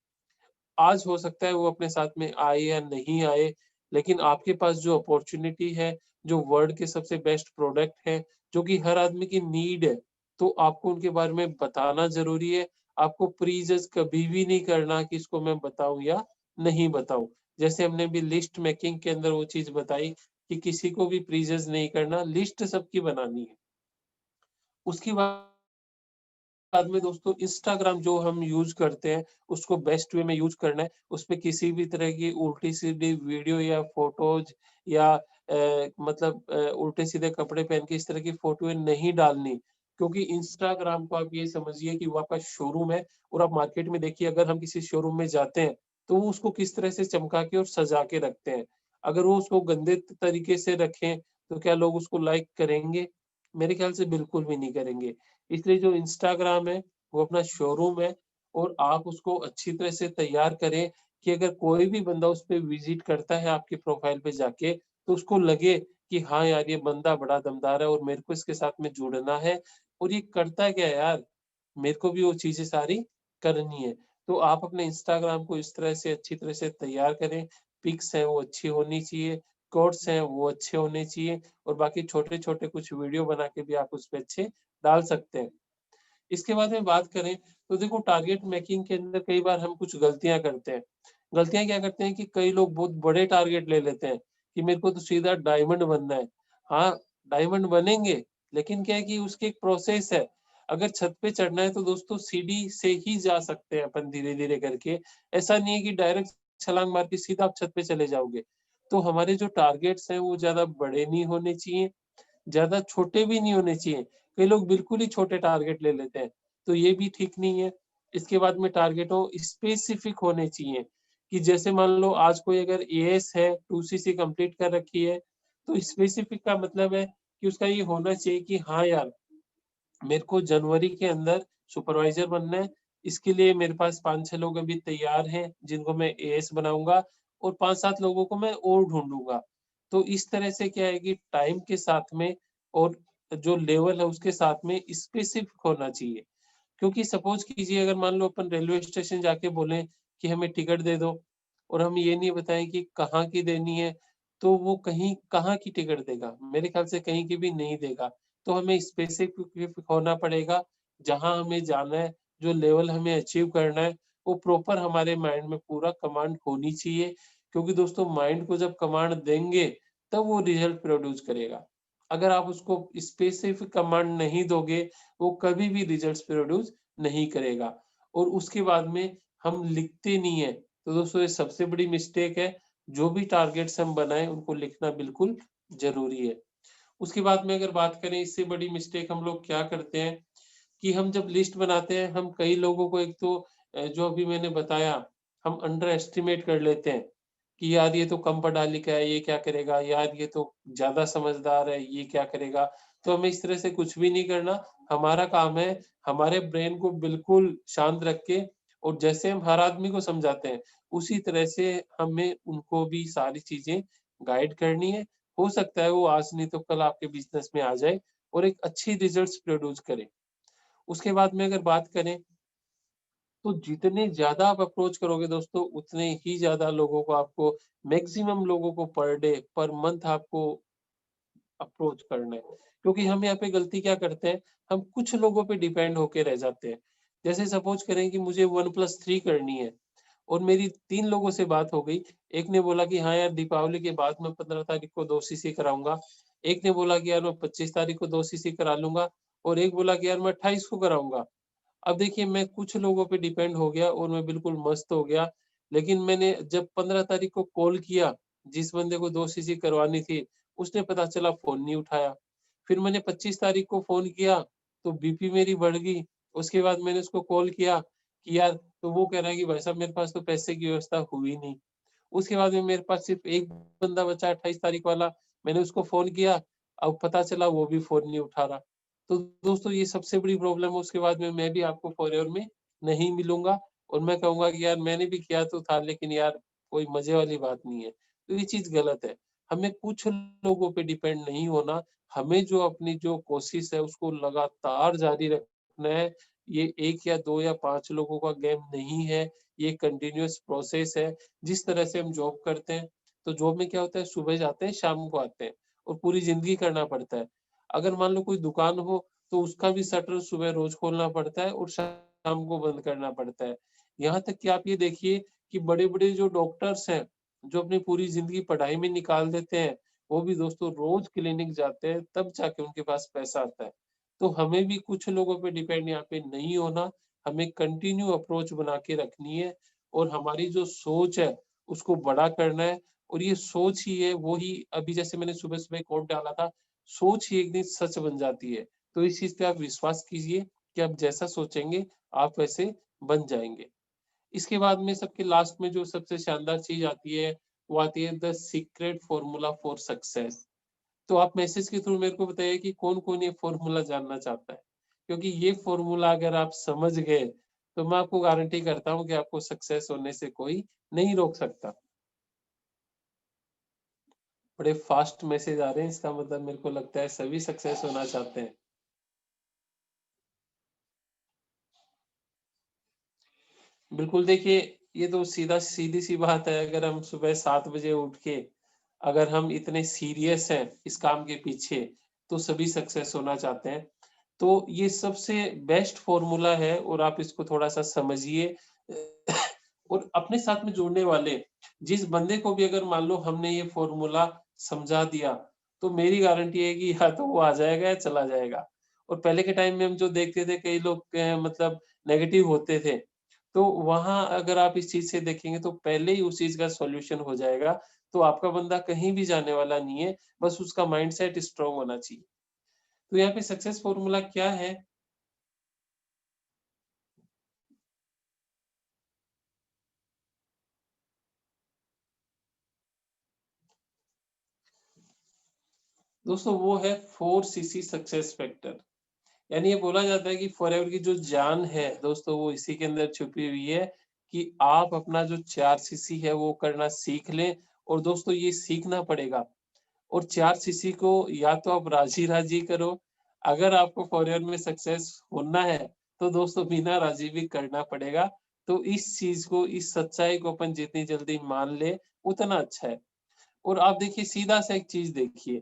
आज हो सकता है वो अपने साथ में आए या नहीं आए, लेकिन आपके पास जो अपॉर्चुनिटी है, जो वर्ल्ड के सबसे बेस्ट प्रोडक्ट है, जो कि हर आदमी की नीड है, तो आपको उनके बारे में बताना ज़रूरी है। आपको प्री-जज कभी भी नहीं करना कि इसको मैं बताऊँ या नहीं बताऊँ। जैसे हमने अभी लिस्ट मेकिंग के अंदर वो चीज़ बताई कि किसी को भी प्री-जज नहीं करना, लिस्ट सबकी बनानी है। उसके बाद में दोस्तों इंस्टाग्राम जो हम यूज करते हैं उसको बेस्ट वे में यूज करना है। उसपे किसी भी तरह की उल्टी-सीधी वीडियो या फ़ोटोज़ या मतलब उल्टे-सीधे कपड़े पहन के इस तरह की फ़ोटोएँ नहीं डालनी। क्योंकि इंस्टाग्राम को आप ये समझिए कि वो आपका शोरूम है, और आप मार्केट में देखिए अगर हम किसी शोरूम में जाते हैं, तो वो उसको किस तरह से चमका के और सजा के रखते हैं। अगर वो उसको गंदे तरीके से रखें, तो क्या लोग उसको लाइक करेंगे? मेरे ख्याल से बिल्कुल भी नहीं करेंगे। इसलिए जो इंस्टाग्राम है वो अपना शोरूम है, और आप उसको अच्छी तरह से तैयार करें कि अगर कोई भी बंदा उस पे विजिट करता है आपकी प्रोफाइल पे जाके, तो उसको लगे कि हाँ यार ये बंदा बड़ा दमदार है और मेरे को इसके साथ में जुड़ना है, और ये करता क्या है यार, मेरे को भी वो चीजें सारी करनी है। तो आप अपने इंस्टाग्राम को इस तरह से अच्छी तरह से तैयार करें, पिक्स हैं वो अच्छी होनी चाहिए, कोट्स हैं वो अच्छे होने चाहिए, और बाकी छोटे-छोटे कुछ वीडियो बना के भी आप उसपे अच्छे डाल सकते हैं। इसके बाद में बात करें तो देखो टारगेट मेकिंग के अंदर कई बार हम कुछ गलतियाँ करते हैं। गलतियाँ क्या करते हैं कि कई लोग बहुत बड़े टारगेट ले लेते हैं कि मेरे को तो सीधा डायमंड बनना है। हाँ, डायमंड बनेंगे, लेकिन क्या है कि उसकी एक प्रोसेस है। अगर छत पे चढ़ना है तो दोस्तों सीढ़ी से ही जा सकते हैं अपन धीरे-धीरे करके। ऐसा नहीं है कि डायरेक्ट छलांग मार के सीधा आप छत पे चले जाओगे। तो हमारे जो टारगेट्स हैं वो ज़्यादा बड़े नहीं होने चाहिए, ज़्यादा छोटे भी नहीं होने चाहिए। कई लोग बिल्कुल ही छोटे टारगेट ले लेते हैं, तो ये भी ठीक नहीं है। इसके बाद में टारगेटों स्पेसिफिक होने चाहिए, कि जैसे मान लो आज कोई अगर एएस है, 2सीसी कंप्लीट कर रखी है, तो स्पेसिफिक का मतलब है कि उसका ये होना चाहिए कि हाँ यार, मेरे को जनवरी के अंदर सुपरवाइजर बनना है। इसके लिए मेरे पास 5-6 लोग अभी तैयार हैं, जिनको मैं एएस बनाऊँगा, और 5-7 लोगों को मैं और ढूँढूँगा। तो इस तरह से क्या है कि टाइम के साथ में और जो लेवल है उसके साथ में स्पेसिफिक होना चाहिए। क्योंकि सपोज़ कीजिए अगर मान लो अपन रेलवे स्टेशन जाके बोलें कि हमें टिकट दे दो, और हम ये नहीं बताएँ कि कहाँ की देनी है, तो वो कहीं कहाँ की टिकट देगा? मेरे ख्याल से कहीं की भी नहीं देगा। तो हमें स्पेसिफिक होना पड़ेगा, जहाँ हमें जाना है, जो लेवल हमें अचीव करना है, वो प्रॉपर हमारे माइंड में पूरा कमांड होनी चाहिए। क्योंकि दोस्तों माइंड को जब कमांड देंगे, तब वो रिज़ल्ट प्रोड्यूस करेगा। अगर आप उसको स्पेसिफिक कमांड नहीं दोगे, वो कभी भी रिज़ल्ट्स प्रोड्यूस नहीं करेगा। और उसके बाद में हम लिखते नहीं हैं, तो दोस्तों ये सबसे बड़ी मिस्टेक है। जो भी टारगेट्स हम बनाएँ, उनको लिखना बिल्कुल ज़रूरी है। उसके बाद में अगर बात करें इससे बड़ी मिस्टेक हम लोग क्या करते हैं कि हम जब लिस्ट बनाते हैं, हम कई लोगों को एक तो जो अभी मैंने बताया, हम अंडर एस्टिमेट कर लेते हैं कि यार ये तो कम पढ़ा लिखा है, ये क्या करेगा? यार ये तो ज़्यादा समझदार है, ये क्या करेगा? तो हमें इस तरह से कुछ भी नहीं करना। हमारा काम है हमारे ब्रेन को बिल्कुल शांत रख के, और जैसे हम हर आदमी को समझाते हैं, उसी तरह से हमें उनको भी सारी चीज़ें गाइड करनी है। हो सकता है वो आज नहीं तो कल आपके बिज़नेस में आ जाए और एक अच्छी रिज़ल्ट्स प्रोड्यूस करे। उसके बाद में अगर बात करें, तो जितने ज़्यादा आप अप्रोच करोगे दोस्तों, उतने ही ज़्यादा लोगों को आपको, मैक्सिमम लोगों को पर डे, पर मंथ आपको अप्रोच करना है। क्योंकि हम यहाँ पे गलती क्या करते हैं, हम कुछ लोगों पे डिपेंड होके रह जाते हैं। जैसे सपोज़ करें कि मुझे 1+3 करनी है और मेरी 3 लोगों से बात हो गई। एक ने बोला कि हाँ यार, दीपावली के बाद मैं 15 तारीख को 2 सीसी कराऊँगा। एक ने बोला कि यार मैं 25 तारीख को 2 सीसी करा लूँगा, और एक बोला कि यार मैं 28 को कराऊँगा। अब देखिए, मैं कुछ लोगों पे डिपेंड हो गया और मैं बिल्कुल मस्त हो गया। लेकिन मैंने जब 15 तारीख को कॉल किया, जिस बंदे को 2 सीसी करवानी थी, उसने पता चला फ़ोन नहीं उठाया। फिर मैंने 25 तारीख को फ़ोन किया, तो बीपी मेरी बढ़ गई। उसके बाद मैंने उसको कॉल किया कि यार, तो वो कह रहा है कि भाई साहब मेरे पास तो पैसे की व्यवस्था हुई नहीं। उसके बाद में मेरे पास सिर्फ़ एक बंदा बचा 28 तारीख वाला, मैंने उसको फ़ोन किया, अब पता चला वो भी फ़ोन नहीं उठा रहा। तो दोस्तों, ये सबसे बड़ी प्रॉब्लम है। उसके बाद में मैं भी आपको फॉरएवर में नहीं मिलूँगा और मैं कहूँगा कि यार मैंने भी किया तो था, लेकिन यार कोई मज़े वाली बात नहीं है। तो ये चीज़ गलत है। हमें कुछ लोगों पे डिपेंड नहीं होना, हमें जो अपनी जो कोशिश है उसको लगातार जारी रखना है। ये 1 या 2 या 5 लोगों का गेम नहीं है, ये कंटीन्यूअस प्रोसेस है। जिस तरह से हम जॉब करते हैं, तो जॉब में क्या होता है, सुबह जाते हैं, शाम को आते हैं और पूरी ज़िंदगी करना पड़ता है। अगर मान लो कोई दुकान हो, तो उसका भी शटर सुबह रोज़ खोलना पड़ता है और शाम को बंद करना पड़ता है। यहाँ तक कि आप ये देखिए कि बड़े-बड़े जो डॉक्टर्स हैं, जो अपनी पूरी ज़िंदगी पढ़ाई में निकाल देते हैं, वो भी दोस्तों रोज़ क्लिनिक जाते हैं, तब जाके उनके पास पैसा आता है। तो हमें भी कुछ लोगों पे डिपेंड यहाँ पे नहीं होना, हमें कंटिन्यू अप्रोच बना के रखनी है और हमारी जो सोच है, उसको बड़ा करना है, और ये सोच ही है, वो ही अभी जैसे मैंने सुबह-सुबह कोट डाला था, सोच ही एक दिन सच बन जाती है। तो इस चीज़ पे आप विश्वास कीजिए कि आप जैसा सोचेंगे, आप वैसे बन जाएँगे। इसके बाद में सबके लास्ट में जो सबसे शानदार चीज़ आती है, वो आती है the secret formula for success. तो आप मैसेज के थ्रू मेरे को बताइए कि कौन-कौन ये फॉर्मूला जानना चाहता है? क्योंकि ये फॉर्मूला अगर आप समझ गए, तो मैं आपको गारंटी करता हूँ कि आपको सक्सेस होने से कोई नहीं रोक सकता। बड़े फास्ट मैसेज आ रहे हैं, इसका मतलब मेरे को लगता है सभी सक्सेस होना चाहते हैं। बिल्कुल देखिए, ये तो सीधी-सी बात है, अगर हम सुबह 7 बजे उठ के अगर हम इतने सीरियस हैं इस काम के पीछे, तो सभी सक्सेस होना चाहते हैं। तो ये सबसे बेस्ट फ़ॉर्मूला है और आप इसको थोड़ा-सा समझिए और अपने साथ में जुड़ने वाले जिस बंदे को भी अगर मान लो हमने ये फ़ॉर्मूला समझा दिया, तो मेरी गारंटी है कि या तो वो आ जाएगा या चला जाएगा। और पहले के टाइम में हम जो देखते थे, कई लोग मतलब नेगेटिव होते थे, तो वहाँ अगर आप इस चीज़ से देखेंगे तो पहले ही उस चीज़ का सॉल्यूशन हो जाएगा। तो आपका बंदा कहीं भी जाने वाला नहीं है, बस उसका माइंडसेट स्ट्रॉन्ग होना चाहिए। तो यहाँ पे सक्सेस फ़ॉर्मूला क्या है? दोस्तों, वो है 4 सीसी सक्सेस फैक्टर। यानी ये बोला जाता है कि फॉरएवर की जो जान है दोस्तों, वो इसी के अंदर छुपी हुई है कि आप अपना जो 4 सीसी है वो करना सीख लें, और दोस्तों ये सीखना पड़ेगा। और 4 सीसी को या तो आप राज़ी-राज़ी करो, अगर आपको फॉरएवर में सक्सेस होना है, तो दोस्तों बिना राज़ी भी करना पड़ेगा। तो इस चीज़ को, इस सच्चाई को अपन जितनी जल्दी मान लें, उतना अच्छा है। और आप देखिए, सीधा-सा एक चीज़ देखिए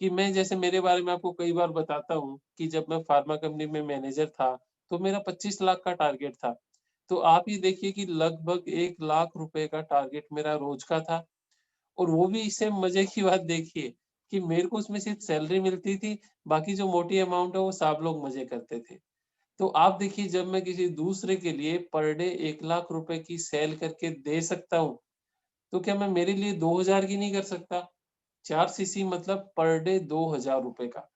कि मैं जैसे मेरे बारे में आपको कई बार बताता हूँ कि जब मैं फ़ार्मा कंपनी में मैनेजर था, तो मेरा 25 लाख का टारगेट था। तो आप ये देखिए कि लगभग 1 लाख रुपए का टारगेट मेरा रोज़ का था। और वो भी इससे मज़े की बात देखिए कि मेरे को उसमें सिर्फ़ सैलरी मिलती थी, बाकी जो मोटी अमाउंट है वो सब लोग मज़े करते थे। तो आप देखिए, जब मैं किसी दूसरे के लिए पर डे 1 लाख रुपए की सेल करके दे सकता हूँ, तो क्या मैं मेरे लिए 2000 की नहीं कर सकता? 4 सीसी मतलब पर डे ₹2000 का।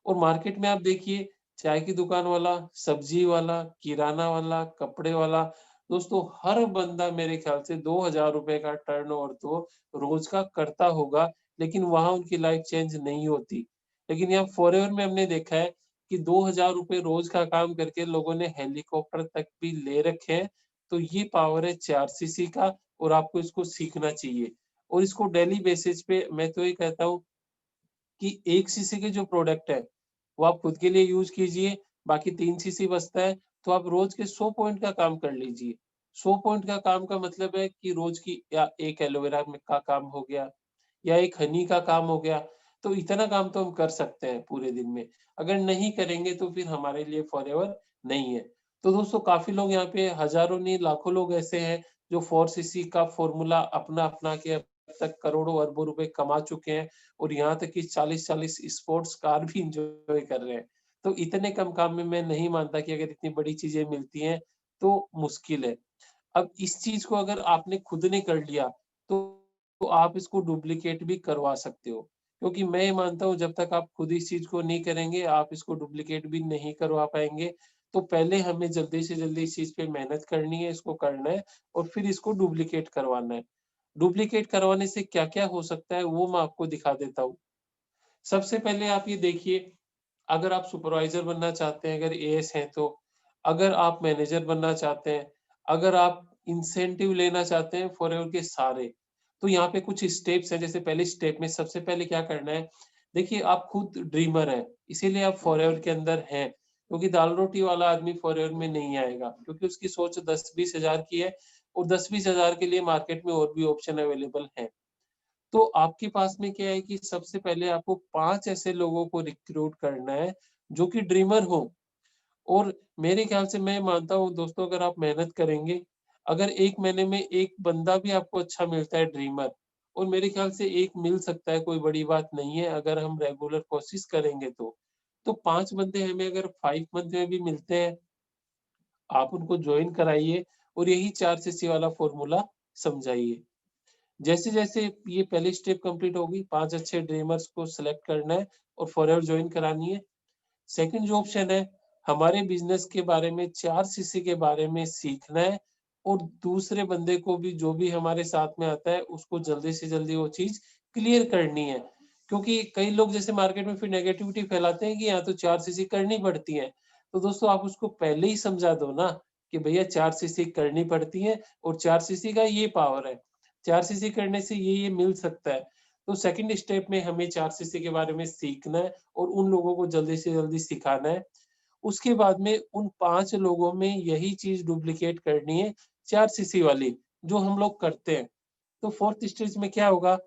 और मार्केट में आप देखिए, चाय की दुकान वाला, सब्जी वाला, किराना वाला, कपड़े वाला, दोस्तों हर बंदा मेरे ख्याल से 2000 रुपए का टर्नओवर तो रोज का करता होगा, लेकिन वहाँ उनकी लाइफ चेंज नहीं होती। लेकिन यहाँ फॉरएवर में हमने देखा है कि 2000 रुपए रोज का काम करके लोगों ने हेलीकॉप्टर तक भी ले रखे हैं। तो ये पावर है 4 सीसी का और आपको इसको सीखना चाहिए। और इसको डेली बेसिस पे मैं तो ये कहता हूँ कि 1 सीसी के जो प्रोडक्ट है, वो आप खुद के लिए यूज़ कीजिए, बाकी 3 सीसी बचता है, तो आप रोज़ के 100 पॉइंट का काम कर लीजिए। 100 पॉइंट का काम का मतलब है कि रोज़ की या 1 एलोवेरा में का काम हो गया या 1 हनी का काम हो गया, तो इतना काम तो हम कर सकते हैं पूरे दिन में। अगर नहीं करेंगे तो फिर हमारे लिए फॉरएवर नहीं है। तो दोस्तों काफ़ी लोग यहाँ पे हज़ारों नहीं लाखों लोग ऐसे हैं, जो 4 सीसी का फ़ॉर्मूला अपना-अपना के अब तक करोड़ों अरबों रुपए कमा चुके हैं। और यहाँ तक कि 40-40 स्पोर्ट्स कार भी एन्जॉय कर रहे हैं। तो इतने कम काम में मैं नहीं मानता कि अगर इतनी बड़ी चीज़ें मिलती हैं, तो मुश्किल है। अब इस चीज़ को अगर आपने खुद ने कर लिया, तो आप इसको डुप्लीकेट भी करवा सकते हो। क्योंकि मैं ये मानता हूँ जब तक आप खुद इस चीज़ को नहीं करेंगे, आप इसको डुप्लीकेट भी नहीं करवा पाएँगे। तो पहले हमें जल्दी से जल्दी इस चीज़ पे मेहनत करनी है, इसको करना है और फिर इसको डुप्लीकेट करवाना है। डुप्लीकेट करवाने से क्या-क्या हो सकता है, वो मैं आपको दिखा देता हूँ। सबसे पहले आप ये देखिए, अगर आप सुपरवाइज़र बनना चाहते हैं, अगर एएस हैं तो, अगर आप मैनेजर बनना चाहते हैं, अगर आप इंसेंटिव लेना चाहते हैं फॉरएवर के सारे, तो यहाँ पे कुछ स्टेप्स हैं। जैसे पहले स्टेप में सबसे पहले क्या करना है, देखिए आप खुद ड्रीमर हैं, इसीलिए आप फॉरएवर के अंदर हैं, क्योंकि दाल-रोटी वाला आदमी फॉरएवर में नहीं आएगा, क्योंकि उसकी सोच 10-20 हज़ार की है और 10-20 हज़ार के लिए मार्केट में और भी ऑप्शन अवेलेबल हैं। तो आपके पास में क्या है कि सबसे पहले आपको 5 ऐसे लोगों को रिक्रूट करना है, जो कि ड्रीमर हों। और मेरे ख्याल से मैं मानता हूँ दोस्तों, अगर आप मेहनत करेंगे, अगर 1 महीने में 1 बंदा भी आपको अच्छा मिलता है ड्रीमर, और मेरे ख्याल से 1 मिल सकता है, कोई बड़ी बात नहीं है अगर हम रेगुलर कोशिश करेंगे तो। तो 5 बंदे हमें अगर 5 मंथ में भी मिलते हैं, आप उनको जॉइन कराइए और यही 4 सीसी वाला फ़ॉर्मूला समझाइए। जैसे-जैसे ये पहली स्टेप कंप्लीट होगी, 5 अच्छे ड्रीमर्स को सिलेक्ट करना है और फॉरएवर जॉइन करानी है। सेकंड जो ऑप्शन है, हमारे बिज़नेस के बारे में 4 सीसी के बारे में सीखना है और दूसरे बंदे को भी, जो भी हमारे साथ में आता है, उसको जल्दी से जल्दी वो चीज़ क्लियर करनी है। क्योंकि कई लोग जैसे मार्केट में फिर नेगेटिविटी फैलाते हैं कि यहाँ तो 4 सीसी करनी पड़ती है। तो दोस्तों आप उसको पहले ही समझा दो ना कि भैया 4 सीसी करनी पड़ती है और 4 सीसी का ये पावर है। 4 सीसी करने से ये मिल सकता है। तो सेकंड स्टेप में हमें 4 सीसी के बारे में सीखना है और उन लोगों को जल्दी से जल्दी सिखाना है। उसके बाद में उन 5 लोगों में यही चीज़ डुप्लीकेट करनी है 4 सीसी वाली, जो हम लोग करते हैं। तो 4th स्टेज में क्या होगा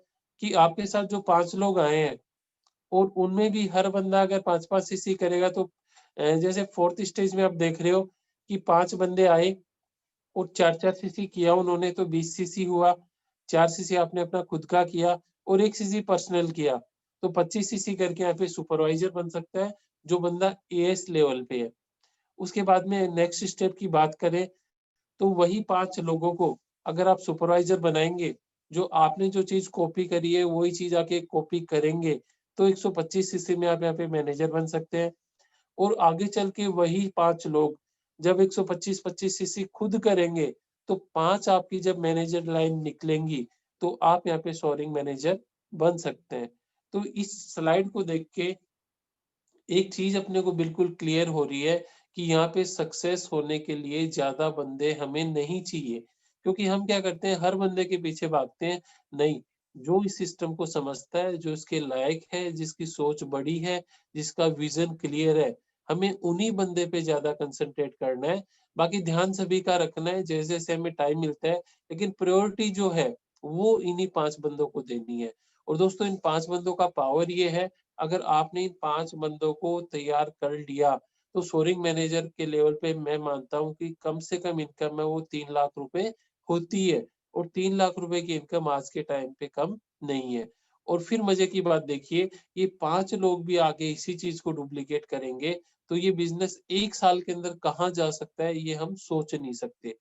कि आपके साथ जो 5 लोग आए हैं और उनमें भी हर बंदा अगर 5-5 सीसी करेगा तो जैसे 4th स्टेज में आप देख रहे हो कि 5 बंदे आए और 4-4 सीसी किया उन्होंने, तो 20 सीसी हुआ। 4 सीसी आपने अपना खुद का किया और 1 सीसी पर्सनल किया, तो 25 सीसी करके यहाँ पे सुपरवाइज़र बन सकता है, जो बंदा एएस लेवल पे है। उसके बाद में नेक्स्ट स्टेप की बात करें, तो वही 5 लोगों को अगर आप सुपरवाइज़र बनाएँगे, जो आपने जो चीज़ कॉपी करी है, वही चीज़ आके कॉपी करेंगे, तो 125 सीसी में आप यहाँ पे मैनेजर बन सकते हैं। और आगे चल के वही 5 लोग जब 125-25 सीसी खुद करेंगे, तो 5 आपकी जब मैनेजर लाइन निकलेंगी, तो आप यहाँ पे सोअरिंग मैनेजर बन सकते हैं। तो इस स्लाइड को देख के एक चीज़ अपने को बिल्कुल क्लियर हो रही है कि यहाँ पे सक्सेस होने के लिए ज़्यादा बंदे हमें नहीं चाहिए। क्योंकि हम क्या करते हैं, हर बंदे के पीछे भागते हैं। नहीं, जो इस सिस्टम को समझता है, जो इसके लायक है, जिसकी सोच बड़ी है, जिसका विज़न क्लियर है, हमें उन्हीं बंदे पे ज़्यादा कंसंट्रेट करना है। बाकी ध्यान सभी का रखना है जैसे-जैसे हमें टाइम मिलता है, लेकिन प्रायोरिटी जो है, वो इन्हीं 5 बंदों को देनी है। और दोस्तों इन 5 बंदों का पावर ये है, अगर आपने इन 5 बंदों को तैयार कर लिया, तो सोअरिंग मैनेजर के लेवल पे मैं मानता हूँ कि कम से कम इनकम है वो 3 लाख रुपए होती है और 3 लाख रुपए की इनकम आज के टाइम पे कम नहीं है। और फिर मज़े की बात देखिए, ये 5 लोग भी आगे इसी चीज़ को डुप्लीकेट करेंगे, तो ये बिज़नेस 1 साल के अंदर कहाँ जा सकता है, ये हम सोच नहीं सकते।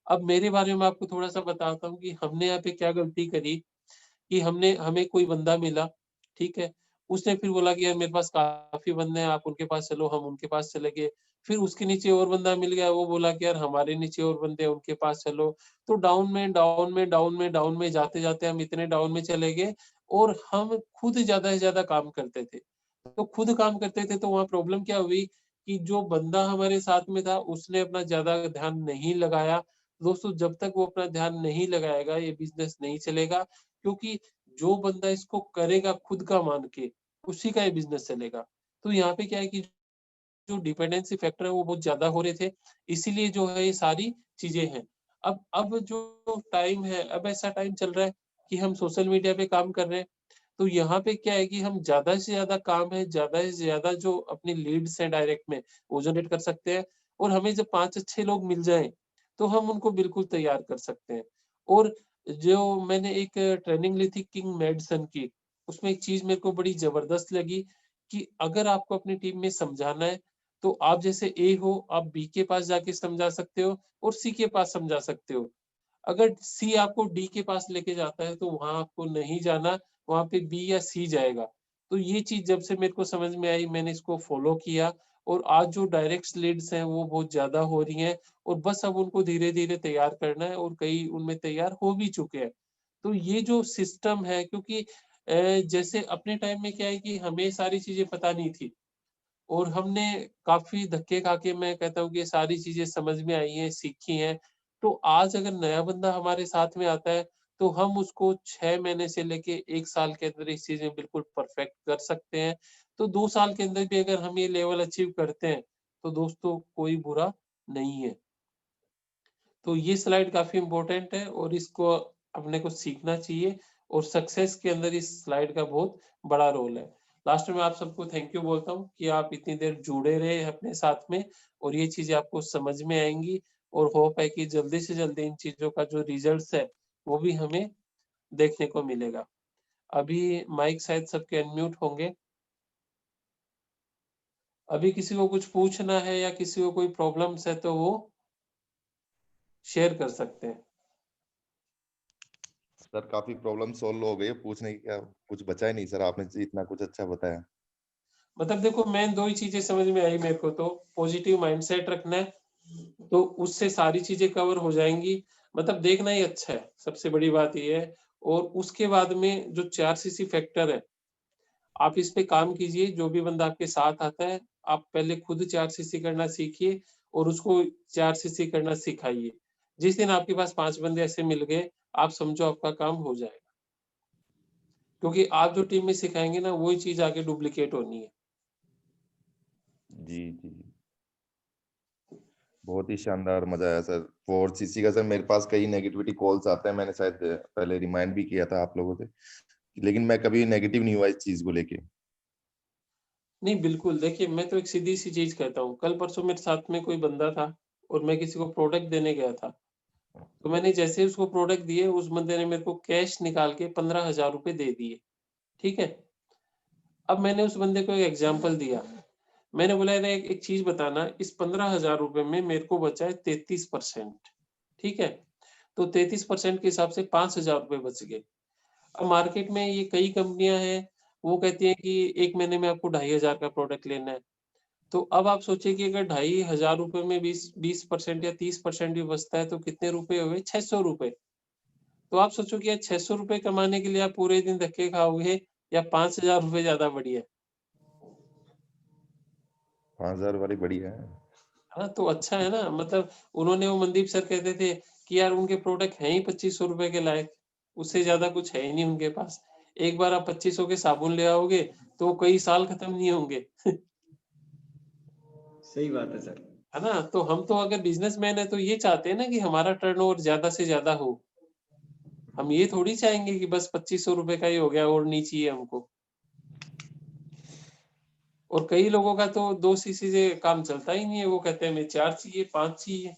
अब मेरे बारे में आपको थोड़ा-सा बताता हूँ कि हमने यहाँ पे क्या गलती करी कि हमें कोई बंदा मिला, ठीक है? उसने फिर बोला कि यार मेरे पास काफी बंदे हैं, आप उनके पास चलो, हम उनके पास चले गए। फिर उसके नीचे और बंदा मिल गया, वो बोला कि यार हमारे नीचे और बंदे हैं, उनके पास चलो। तो डाउन में डाउन में डाउन में डाउन में जाते जाते हम इतने डाउन में चले गए, और हम खुद ज्यादा से ज्यादा काम करते थे। तो खुद काम करते थे तो वहाँ प्रॉब्लम क्या हुई कि जो बंदा हमारे साथ में था उसने अपना ज्यादा ध्यान नहीं लगाया। दोस्तों, जब तक वो अपना ध्यान नहीं लगाएगा ये बिजनेस नहीं चलेगा, क्योंकि जो बंदा इसको करेगा खुद का मान के, उसी का ये बिजनेस चलेगा। तो यहाँ पे क्या है कि जो डिपेंडेंसी फैक्टर है वो बहुत ज्यादा हो रहे थे, इसीलिए जो है ये सारी चीजें हैं। अब जो टाइम है, अब ऐसा टाइम चल रहा है कि हम सोशल मीडिया पे काम कर रहे हैं। तो यहाँ पे क्या है कि हम ज्यादा से ज्यादा काम है, ज्यादा से ज्यादा जो अपनी लीड्स हैं डायरेक्ट में वो जनरेट कर सकते हैं। और हमें जब 5 अच्छे लोग मिल जाएं तो हम उनको बिल्कुल तैयार कर सकते हैं। और जो मैंने एक ट्रेनिंग ली थी किंग मेडिसन की, उसमें एक चीज मेरे को बड़ी जबरदस्त लगी कि अगर आपको अपनी टीम में समझाना है तो आप जैसे ए हो, आप बी के पास जाके समझा सकते हो और सी के पास समझा सकते हो। अगर सी आपको डी के पास लेके जाता है तो वहां आपको नहीं जाना, वहां पे बी या सी जाएगा। तो ये चीज जब से मेरे को समझ में आई, मैंने इसको फॉलो किया, और आज जो डायरेक्ट लीड्स हैं वो बहुत ज्यादा हो रही हैं, और बस अब उनको धीरे धीरे तैयार करना है, और कई उनमें तैयार हो भी चुके हैं। तो ये जो सिस्टम है, क्योंकि जैसे अपने टाइम में क्या है कि हमें सारी चीजें पता नहीं थी, और हमने काफी धक्के खा के, मैं कहता हूँ कि ये सारी चीजें समझ में आई हैं, सीखी हैं। तो आज अगर नया बंदा हमारे साथ में आता है तो हम उसको 6 महीने से लेके 1 साल के अंदर इस चीजें बिल्कुल परफेक्ट कर सकते हैं। तो 2 साल के अंदर भी अगर हम ये लेवल अचीव करते हैं तो दोस्तों कोई बुरा नहीं है। तो ये स्लाइड काफी इंपॉर्टेंट है और इसको अपने को सीखना चाहिए, और सक्सेस के अंदर इस स्लाइड का बहुत बड़ा रोल है। लास्ट में आप सबको थैंक यू बोलता हूँ कि आप इतनी देर जुड़े रहे अपने साथ में, और ये चीजें आपको समझ में आएंगी, और होप है कि जल्दी से जल्दी इन चीजों का जो रिजल्ट्स है वो भी हमें देखने को मिलेगा। अभी माइक शायद सबके अनम्यूट होंगे। अभी किसी को कुछ पूछना है या किसी को कोई प्रॉब्लम्स है तो वो शेयर कर सकते हैं। सर काफी प्रॉब्लम सॉल्व हो गई है, पूछने की क्या कुछ बचा ही नहीं सर, आपने इतना कुछ अच्छा बताया। मतलब देखो, मेन 2 ही चीजें समझ में आई मेरे को, तो पॉजिटिव माइंडसेट रखना है, तो उससे सारी चीजें कवर हो जाएंगी। मतलब देखना ही अच्छा है, सबसे बड़ी बात ये है। और उसके बाद में जो 4 CC फैक्टर है, आप इस पे काम कीजिए। जो भी बंदा आपके साथ आता है, आप पहले खुद 4 CC करना सीखिए और उसको 4 CC करना सिखाइए। जिस दिन आपके पास 5 बंदे ऐसे मिल गए, आप समझो आपका काम हो जाएगा, क्योंकि आप जो टीम में सिखाएंगे ना, वही चीज आगे डुप्लीकेट होनी है। जी जी, बहुत ही शानदार, मजा आया सर। 4 CC का सर मेरे पास कई नेगेटिविटी कॉल्स आते हैं, मैंने शायद पहले रिमाइंड भी किया था आप लोगों से, लेकिन मैं कभी नेगेटिव नहीं हुआ इस चीज को लेके। नहीं, बिल्कुल, देखिए मैं तो एक सीधी सी चीज कहता हूँ। कल परसों मेरे साथ में कोई बंदा था और मैं किसी को प्रोडक्ट देने गया था। तो मैंने जैसे ही उसको प्रोडक्ट दिए, उस बंदे ने मेरे को कैश निकाल के 15,000 रुपए दे दिए। ठीक है। अब मैंने उस बंदे को एक एग्जाम्पल दिया। मैंने बोला, यार एक चीज बताना, इस 15,000 रुपए में मेरे को बचा है 33%। ठीक है। तो 33% के हिसाब से 5,000 रुपए बच गए। अब मार्केट में ये कई कंपनियां हैं, वो कहती हैं कि 1 महीने में आपको 2,500 का प्रोडक्ट लेना है। तो अब आप सोचिए कि अगर 2,500 रुपए में 20% या 30% भी बचता है तो कितने रुपए हुए? 600 रुपए। तो आप सोचो कि यार 600 रुपए कमाने के लिए आप पूरे दिन धक्के खाओगे, या 5,000 रुपए ज्यादा बढ़िया है? 5,000 वाली बढ़िया है। हाँ, तो अच्छा है ना। मतलब उन्होंने, वो मनदीप सर कहते थे कि यार उनके प्रोडक्ट हैं ही 2,500 रुपए के लायक, उससे ज्यादा कुछ है ही नहीं उनके पास। एक बार आप 2,500 के साबुन ले आओगे तो वो कई साल खत्म नहीं होंगे। सही बात है सर। है ना। तो हम तो अगर बिजनेसमैन है तो ये चाहते हैं ना कि हमारा टर्नओवर ज्यादा से ज्यादा हो। हम ये थोड़ी चाहेंगे कि बस 2,500 रुपए का ही हो गया और नहीं चाहिए हमको। और कई लोगों का तो 2 CC से काम चलता ही नहीं है, वो कहते हैं हमें 4 चाहिए, 5 चाहिए।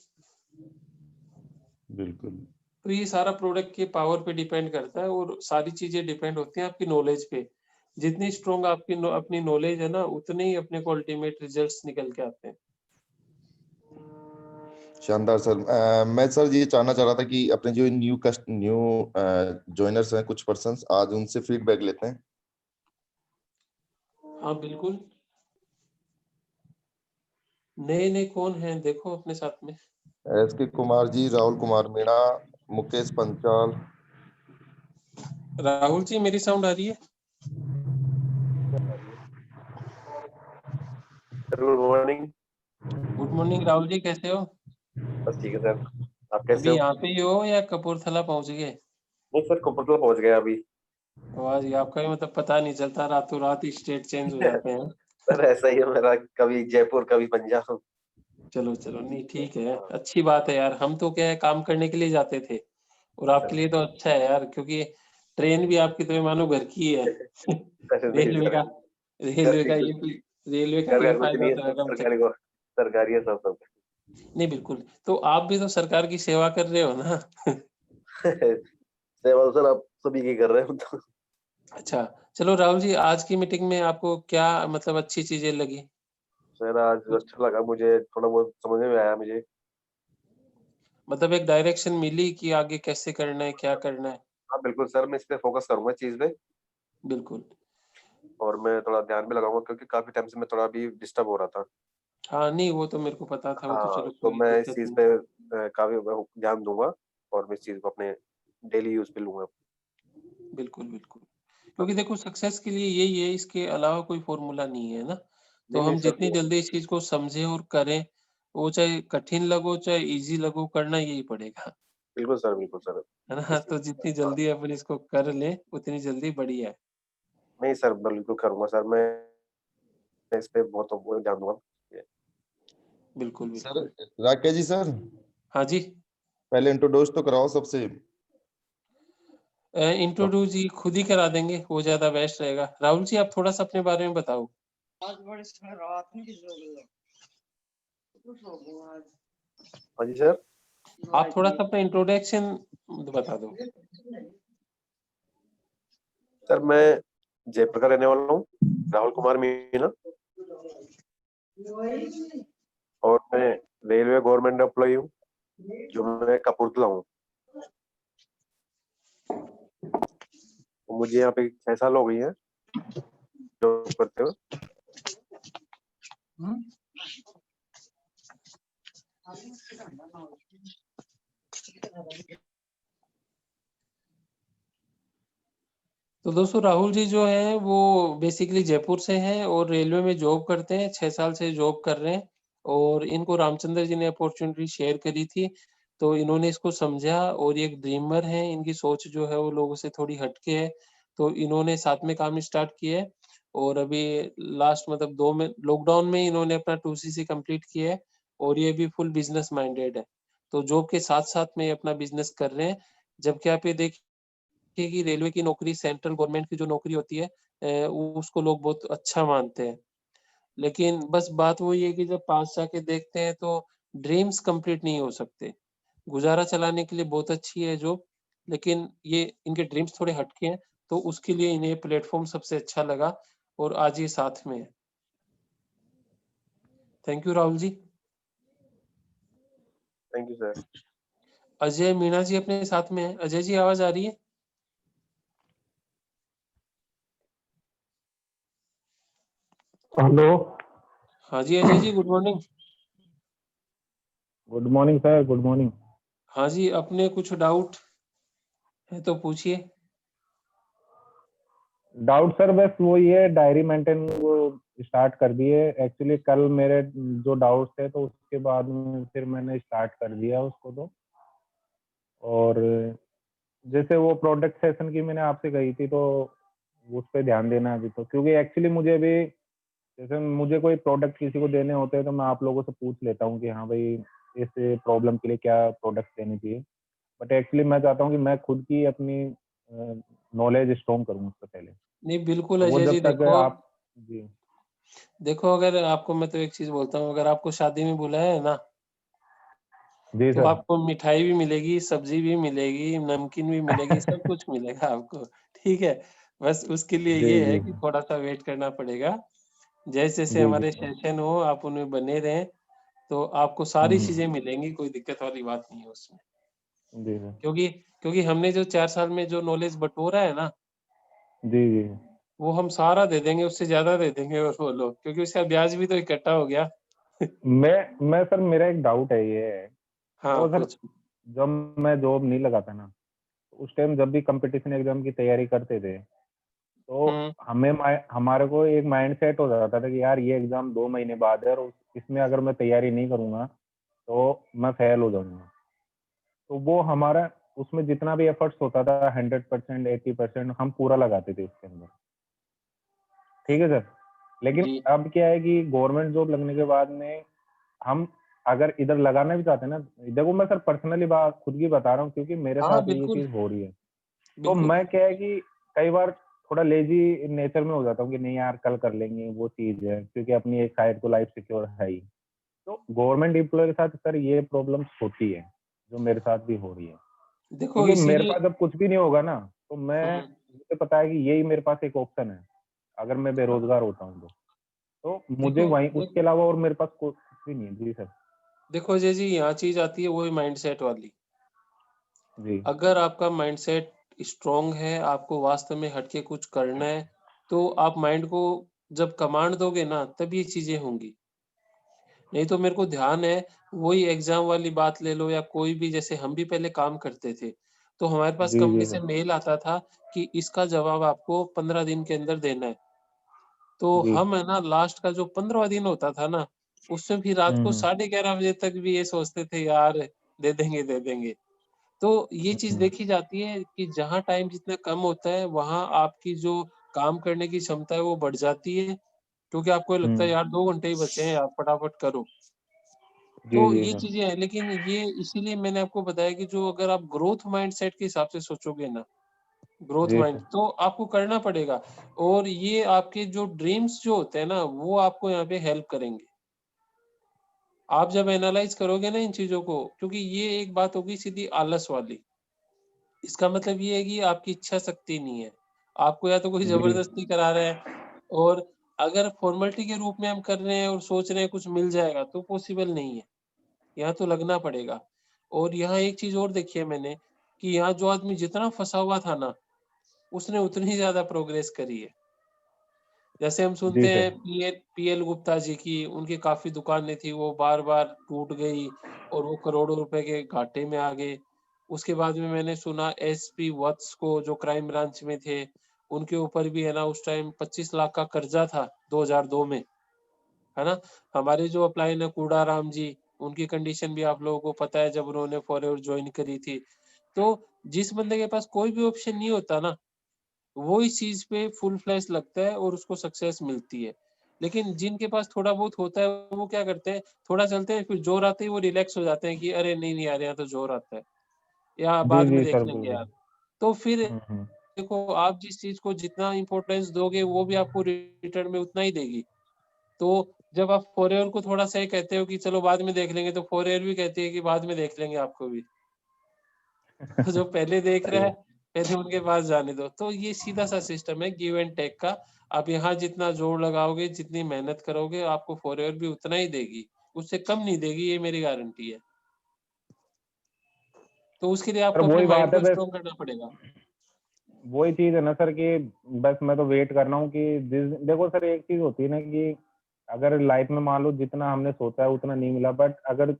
बिल्कुल। तो ये सारा प्रोडक्ट के पावर पे डिपेंड करता है, और सारी चीजें डिपेंड होती हैं आपकी नॉलेज पे। जितनी स्ट्रॉन्ग आपकी अपनी नॉलेज है ना, उतने ही अपने को अल्टीमेट रिजल्ट्स निकल के आते हैं। शानदार सर। मैं सर ये जानना चाह रहा था कि अपने जो न्यू ज्वाइनर्स हैं कुछ पर्सन्स, आज उनसे फीडबैक लेते हैं। हाँ, बिल्कुल। नए-नए कौन हैं? देखो अपने साथ में। एस के कुमार जी, राहुल कुमार मीणा, मुकेश पंचाल। राहुल जी, मेरी साउंड आ रही है? Good morning. Good morning Rahul ji, कैसे हो? बस ठीक है सर, आप कैसे अभी हो? यहाँ पे ही हो या कपूरथला पहुँच गए? नहीं सर, कपूरथला पहुंच गया अभी। वाह जी, आपका भी मतलब पता नहीं चलता, रातों रात ही स्टेट चेंज हो जाते हैं। सर ऐसा ही है मेरा, कभी जयपुर कभी पंजाब। चलो, चलो, नहीं ठीक है, अच्छी बात है यार। हम तो क्या है, काम करने के लिए जाते थे और आपके लिए तो अच्छा है यार, क्योंकि ट्रेन भी आपकी तो मानो घर की है। सर नहीं रेलवे सर, का घर रेलवे का की ये कुछ रेलवे का घर ये का कुछ फायदा नहीं है तो सर, है कम से सरकारी कम। को सरकारी है सब सब। नहीं बिल्कुल, तो आप भी तो सरकार की सेवा कर रहे हो ना? सेवा तो सर आप सभी की कर रहे हो तो। अच्छा, चलो राहुल जी, आज की मीटिंग में आपको क्या मतलब अच्छी चीजें लगी? सर आज कुछ अच्छा लगा मुझे, थोड़ा बहुत समझ में आया मुझे। मतलब एक डायरेक्शन मिली कि आगे कैसे करना है, क्या करना है? हाँ बिल्कुल सर, मैं इस पे फोकस करूंगा चीज पे, बिल्कुल। और मैं थोड़ा ध्यान भी लगाऊंगा क्योंकि काफी टाइम से मैं थोड़ा भी डिस्टर्ब हो रहा था। हाँ, नहीं वो तो मेरे को पता था, वो तो हाँ चलो तो कोई मैं इस दिक्कत चीज नहीं। पे काफी ध्यान दूंगा, और मैं इस चीज को अपने डेली यूज पे लूंगा। बिल्कुल, बिल्कुल। क्योंकि देखो सक्सेस के लिए यही है, इसके अलावा कोई फ़ॉर्मूला नहीं है ना? तो नहीं नहीं हम सर, जितनी जल्दी इस चीज़ को समझें और करें, वो चाहे कठिन लगो, चाहे ईज़ी लगो, करना यही पड़ेगा, बिल्कुल सर, बिल्कुल सर। है ना? तो जितनी जल्दी अपन इसको कर लें, उतनी जल्दी बढ़िया है। नहीं सर, बिल्कुल करूँगा सर, मैं इस पे बहुत वो ध्यान दूँगा। बिल्कुल, सर, बिल्कुल। राकेश जी सर, हाँ जी। पहले इंट्रोड्यूस तो कराओ सबसे। इंट्रोड्यूस जी खुद ही करा देंगे, वो ज़्यादा बेस्ट रहेगा। राहुल जी, आप थोड़ा-सा अपने बारे में बताओ। हाँ जी सर। आप थोड़ा-सा अपना इंट्रोडक्शन बता दो। सर मैं जयपुर का रहने वाला हूँ, राहुल कुमार मीणा, और मैं रेलवे गवर्नमेंट एम्प्लॉई हूँ, जो मैं कपूरथला हूँ। मुझे यहाँ पे 6 साल हो गई है जॉब करते हुए। तो दोस्तों राहुल जी जो हैं वो बेसिकली जयपुर से हैं और रेलवे में जॉब करते हैं, 6 साल से जॉब कर रहे हैं और इनको रामचंद्र जी ने अपॉर्च्युनिटी शेयर करी थी, तो इन्होंने इसको समझा और ये एक ड्रीमर हैं, इनकी सोच जो है वो लोगों से थोड़ी हटके है, तो इन्होंने साथ में काम स्टार्ट किया है और अभी लास्ट मतलब 2 में लॉकडाउन में इन्होंने अपना 2सीसी कंप्लीट किया है और ये भी फुल बिज़नेस माइंडेड है। तो जॉब के साथ-साथ में ये अपना बिज़नेस कर रहे हैं, जबकि आप ये देखिए कि रेलवे की नौकरी सेंट्रल गवर्नमेंट की जो नौकरी होती है उसको लोग बहुत अच्छा मानते हैं। लेकिन बस बात वही है कि जब पास जाके देखते हैं तो ड्रीम्स कंप्लीट नहीं हो सकते। गुज़ारा चलाने के लिए बहुत अच्छी है जॉब, लेकिन ये इनके ड्रीम्स थोड़े हट के हैं, तो उसके लिए इन्हें प्लेटफ़ॉर्म सबसे अच्छा लगा और आज ये साथ में है। Thank you Rahul ji. Thank you sir. Ajay Meena ji अपने साथ में हैं। अजय जी आवाज़ आ रही है? हेलो। हाँ जी, Ajay ji good morning. Good morning sir, good morning. हाँ जी, अपने कुछ डाउट है तो पूछिए। डाउट सर बस वही है, डायरी मेंटेन वो स्टार्ट कर दिए। एक्चुअली कल मेरे जो डाउट्स थे तो उसके बाद में फिर मैंने स्टार्ट कर दिया उसको तो। और जैसे वो प्रोडक्ट सेशन की मैंने आपसे कही थी तो उस पर ध्यान देना है अभी तो, क्योंकि एक्चुअली मुझे अभी जैसे मुझे कोई प्रोडक्ट किसी को देने होते हैं तो मैं आप लोगों से पूछ लेता हूँ कि हाँ भाई इस प्रॉब्लम के लिए क्या प्रोडक्ट देने चाहिए। बट एक्चुअली मैं चाहता हूँ कि मैं खुद की अपनी नॉलेज स्ट्रॉन्ग करूँ उससे पहले। नहीं बिल्कुल तो वो अजय जी जब तक देखो आप जी देखो अगर आपको मैं तो एक चीज़ बोलता हूँ, अगर आपको शादी में बुलाया है ना, जी तो सर। आपको मिठाई भी मिलेगी, सब्ज़ी भी मिलेगी, नमकीन भी मिलेगी, सब कुछ मिलेगा आपको, ठीक है? बस उसके लिए जी ये है जी कि थोड़ा-सा वेट करना पड़ेगा। जैसे-जैसे जी जी हमारे सर। सेशन हो, आप उनमें बने रहें, तो आपको सारी हम्म। चीज़ें मिलेंगी, कोई दिक्कत वाली बात नहीं है उसमें। जी सर। क्योंकि क्योंकि हमने जो 4 साल में जो नॉलेज बटोरा है ना, जी जी वो हम सारा दे देंगे, उससे ज्यादा दे देंगे और बोलो, क्योंकि उसका ब्याज भी तो इकट्ठा हो गया। मैं सर मेरा एक डाउट है ये। हाँ तो सर कुछ। जब मैं जॉब नहीं लगाता ना, उस टाइम जब भी कंपटीशन एग्जाम की तैयारी करते थे, तो हमारे को एक माइंड सेट हो जाता था कि यार ये एग्जाम 2 महीने बाद है, और इसमें अगर मैं तैयारी नहीं करूंगा तो मैं फेल हो जाऊंगा। तो वो हमारा उसमें जितना भी एफर्ट्स होता था 100%, 80% हम पूरा लगाते थे उसके अंदर। ठीक है सर। लेकिन जी अब क्या है कि गवर्नमेंट जॉब लगने के बाद में हम अगर इधर लगाना भी चाहते हैं ना, देखो मैं सर पर्सनली बात खुद की बता रहा हूँ, क्योंकि मेरे हाँ साथ ये बिल्कुल चीज हो रही है। तो बिल्कुल। मैं क्या है कि कई बार थोड़ा लेजी नेचर में हो जाता हूँ कि नहीं यार कल कर लेंगे, वो चीज है, क्योंकि अपनी एक साइड तो लाइफ सिक्योर है ही। तो गवर्नमेंट एम्प्लॉय के साथ सर ये प्रॉब्लम्स होती है, जो मेरे साथ भी हो रही है। देखो क्योंकि मेरे इसीलिए। पास जब कुछ भी नहीं होगा ना, तो हम्म, मुझे पता है कि यही मेरे पास एक ऑप्शन है, अगर मैं हाँ बेरोजगार होता हूँ तो मुझे देखो वहीं उसके अलावा और मेरे पास कुछ भी नहीं है। जी सर। देखो अजय जी, यहाँ चीज आती है वही माइंडसेट वाली। जी अगर आपका माइंडसेट स्ट्रांग है, आपको वास्तव में हटके कुछ करना है, तो आप माइंड को जब कमांड दोगे ना, तब ये चीजें होंगी। नहीं तो मेरे को ध्यान है, वही एग्जाम वाली बात ले लो या कोई भी, जैसे हम भी पहले काम करते थे, तो हमारे पास जी कंपनी जी से सर। मेल आता था कि इसका जवाब आपको 15 दिन के अंदर देना है। तो जी। हम है ना, लास्ट का जो 15वां दिन होता था ना, उसमें भी रात को हम्म 11:30 बजे तक भी ये सोचते थे यार दे देंगे दे देंगे। तो ये चीज हम्म। देखी जाती है कि जहाँ टाइम जितना कम होता है, वहां आपकी जो काम करने की क्षमता है वो बढ़ जाती है, क्योंकि आपको ये लगता है हम्म। यार 2 घंटे ही बचे हैं, आप फटाफट करो। तो जी जी ये सर। चीजें हैं, लेकिन ये इसीलिए मैंने आपको बताया कि जो अगर आप ग्रोथ माइंडसेट के हिसाब से सोचोगे ना, ग्रोथ जी माइंड, सर। तो आपको करना पड़ेगा। और ये आपके जो ड्रीम्स जो होते हैं ना, वो आपको यहाँ पे हेल्प करेंगे। आप जब एनालाइज करोगे ना इन चीजों को, क्योंकि ये एक बात होगी सीधी आलस वाली। इसका मतलब ये है कि आपकी इच्छा शक्ति नहीं है। आपको या तो कोई जी ज़बरदस्ती करा रहा है, और अगर फ़ॉर्मेलिटी के रूप में हम कर रहे हैं और सोच रहे हैं कुछ मिल जाएगा, तो पॉसिबल नहीं है। यहाँ तो लगना पड़ेगा। और यहाँ एक चीज़ और देखी है मैंने, कि यहाँ जो आदमी जितना फँसा हुआ था ना, उसने उतनी ज़्यादा प्रोग्रेस करी है। जैसे हम जी सुनते सर। हैं पीएल गुप्ता जी की, उनकी काफ़ी दुकानें थी, वो बार-बार टूट गई और वो करोड़ों रुपए के घाटे में आ गए। उसके बाद में मैंने सुना एसपी वत्स को, जो क्राइम ब्रांच में थे, उनके ऊपर भी है ना उस टाइम 25 लाख का कर्जा था 2002 में, है ना? हमारे जो अपलाइन है कूड़ाराम जी, उनकी कंडीशन भी आप लोगों को पता है, जब उन्होंने फॉरएवर जॉइन करी थी। तो जिस बंदे के पास कोई भी ऑप्शन नहीं होता ना, वो इस चीज पे फुल फ्लैश लगता है और उसको सक्सेस मिलती है। लेकिन जिनके पास थोड़ा बहुत होता है, वो क्या करते हैं, थोड़ा चलते हैं, फिर जोर आते ही वो रिलैक्स हो जाते हैं कि अरे नहीं नहीं यार, यहाँ तो जोर आता है, या जी बाद में जी देख सर लेंगे बिल्कुल। यार। तो फिर हम्म। देखो, आप जिस चीज को जितना इंपॉर्टेंस दोगे, वो भी आपको रिटर्न में उतना ही देगी। तो जब आप फॉरएवर को थोड़ा सा ये कहते हो कि चलो बाद में देख लेंगे, तो फॉरएवर भी कहती है कि बाद में देख लेंगे आपको भी। तो जो पहले देख सही रहा है, है। पहले उनके पास जाने दो। तो ये सीधा सा सिस्टम है गिव एंड टेक का। आप यहाँ जितना जोर लगाओगे, जितनी मेहनत करोगे, आपको फॉरएवर भी उतना ही देगी, उससे कम नहीं देगी, ये मेरी गारंटी है। तो उसके लिए सर आपको अपने वही माइंड बात है को बस, स्ट्रॉन्ग करना पड़ेगा। वही चीज है ना सर कि बस मैं तो वेट कर रहा हूँ कि देखो सर एक चीज होती है ना कि अगर लाइफ में मान लो जितना हमने सोचा है उतना नहीं मिला, बट अगर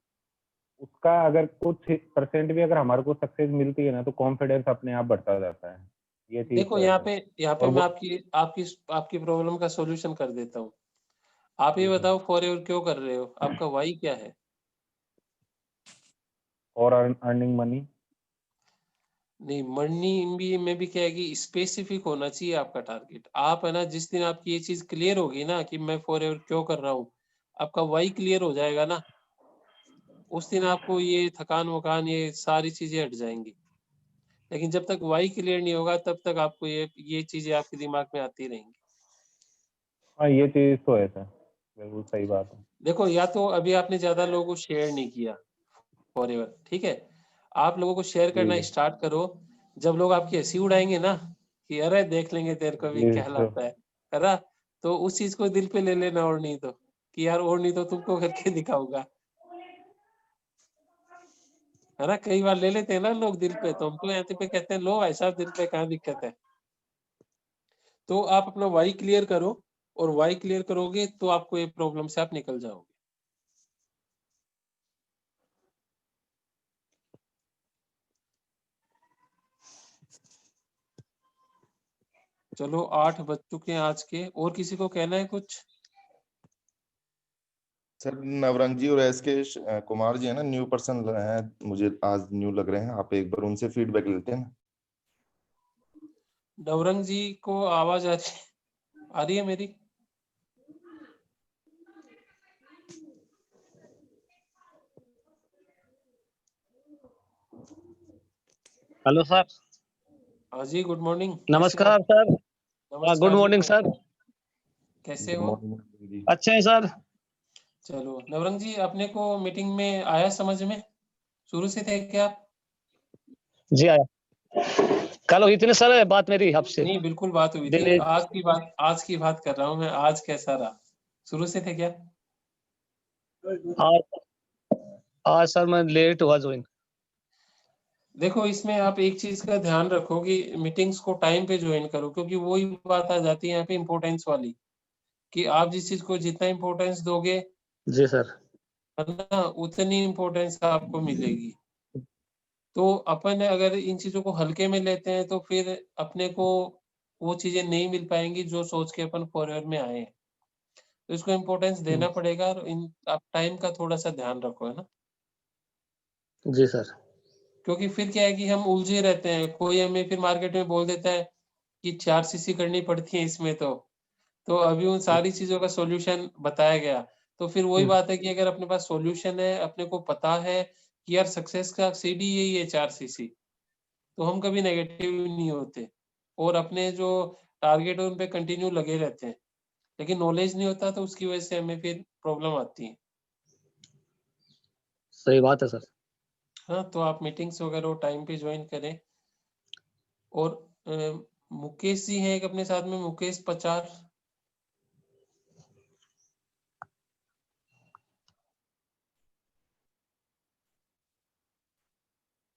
उसका अगर कुछ परसेंट भी अगर हमारे को सक्सेस मिलती है ना, तो कॉन्फिडेंस अपने आप बढ़ता जाता है। ये चीज देखो तो है यहाँ सर। पे यहाँ पे और मैं वो आपकी आपकी आपकी प्रॉब्लम का सॉल्यूशन कर देता हूँ। आप ये जी सर। बताओ, फॉरएवर क्यों कर रहे हो? आपका वाई क्या है? और अर्निंग मनी। नहीं, मनी भी में भी क्या है कि स्पेसिफिक होना चाहिए आपका टारगेट। आप है ना, जिस दिन आपकी ये चीज क्लियर होगी ना कि मैं फॉरएवर क्यों कर रहा हूँ, आपका वाई क्लियर हो जाएगा ना, उस दिन आपको ये थकान वकान ये सारी चीजें हट जाएंगी। लेकिन जब तक वाई क्लियर नहीं होगा, तब तक आपको ये चीजें आपके दिमाग में आती रहेंगी। हाँ ये चीज तो है सर, बिल्कुल सही बात है। देखो, या तो अभी आपने ज्यादा लोगों को शेयर नहीं किया फॉरएवर, ठीक है? आप लोगों को शेयर जी करना जी। स्टार्ट करो। जब लोग आपकी हंसी उड़ाएंगे ना, कि अरे देख लेंगे तेरे को भी जी क्या सर। लाता है ना? तो उस चीज को दिल पे ले लेना, और नहीं तो कि यार और नहीं तो तुमको करके दिखाऊंगा, है ना? कई बार ले लेते हैं ना लोग दिल पे, तो हम तो यहाँ पे कहते हैं लो भाई साहब, दिल पे कहाँ दिक्कत है। तो आप अपना वाई क्लियर करो, और वाई क्लियर करोगे तो आपको ये प्रॉब्लम से आप निकल जाओगे। चलो 8 बज चुके हैं आज के। और किसी को कहना है कुछ? सर नवरंग जी और एस के कुमार जी है ना, न्यू पर्सन है, मुझे आज न्यू लग रहे हैं, आप एक बार उनसे फीडबैक लेते हैं ना। नवरंग जी को आवाज आ रही है मेरी? Hello sir. हाँ जी, गुड मॉर्निंग। नमस्कार सर। नमस्कार गुड जी, मॉर्निंग सर। कैसे गुड हो? मॉर्निंग जी। अच्छे हैं सर। चलो नवरंग जी, अपने को मीटिंग में आया समझ में? शुरू से थे क्या आप? जी आया। कल हुई थी ना सर बात मेरी आपसे। नहीं, बिल्कुल बात हुई थी। दिल्ली। आज की बात कर रहा हूँ मैं। आज कैसा रहा? शुरू से थे क्या? आज आज सर मैं लेट हुआ ज्वाइन। देखो, इसमें आप एक चीज का ध्यान रखो कि मीटिंग्स को टाइम पे ज्वाइन करो, क्योंकि वही बात आ जाती है यहाँ पे इम्पोर्टेंस वाली, कि आप जिस चीज को जितना इम्पोर्टेंस दोगे जी सर। है ना, उतनी इम्पोर्टेंस आपको मिलेगी। तो अपन अगर इन चीजों को हल्के में लेते हैं तो फिर अपने को वो चीजें नहीं मिल पाएंगी जो सोच के अपन फॉरवर्ड में आए हैं। तो इसको इम्पोर्टेंस देना पड़ेगा, और आप टाइम का थोड़ा सा ध्यान रखो, है ना। जी सर। क्योंकि फिर क्या है कि हम उलझे रहते हैं, कोई हमें फिर मार्केट में बोल देता है कि 4 सीसी करनी पड़ती है इसमें। तो अभी उन सारी चीजों का सॉल्यूशन बताया गया। तो फिर वही बात है कि अगर अपने पास सॉल्यूशन है, अपने को पता है कि यार सक्सेस का सीढ़ी यही है 4 सीसी, तो हम कभी नेगेटिव नहीं होते, और अपने जो टारगेट है उन पे कंटिन्यू लगे रहते हैं। लेकिन नॉलेज नहीं होता तो उसकी वजह से हमें फिर प्रॉब्लम आती है। सही बात है सर। हाँ, तो आप मीटिंग्स वगैरह टाइम पे ज्वाइन करें। और मुकेश जी हैं एक अपने साथ में, मुकेश पचार।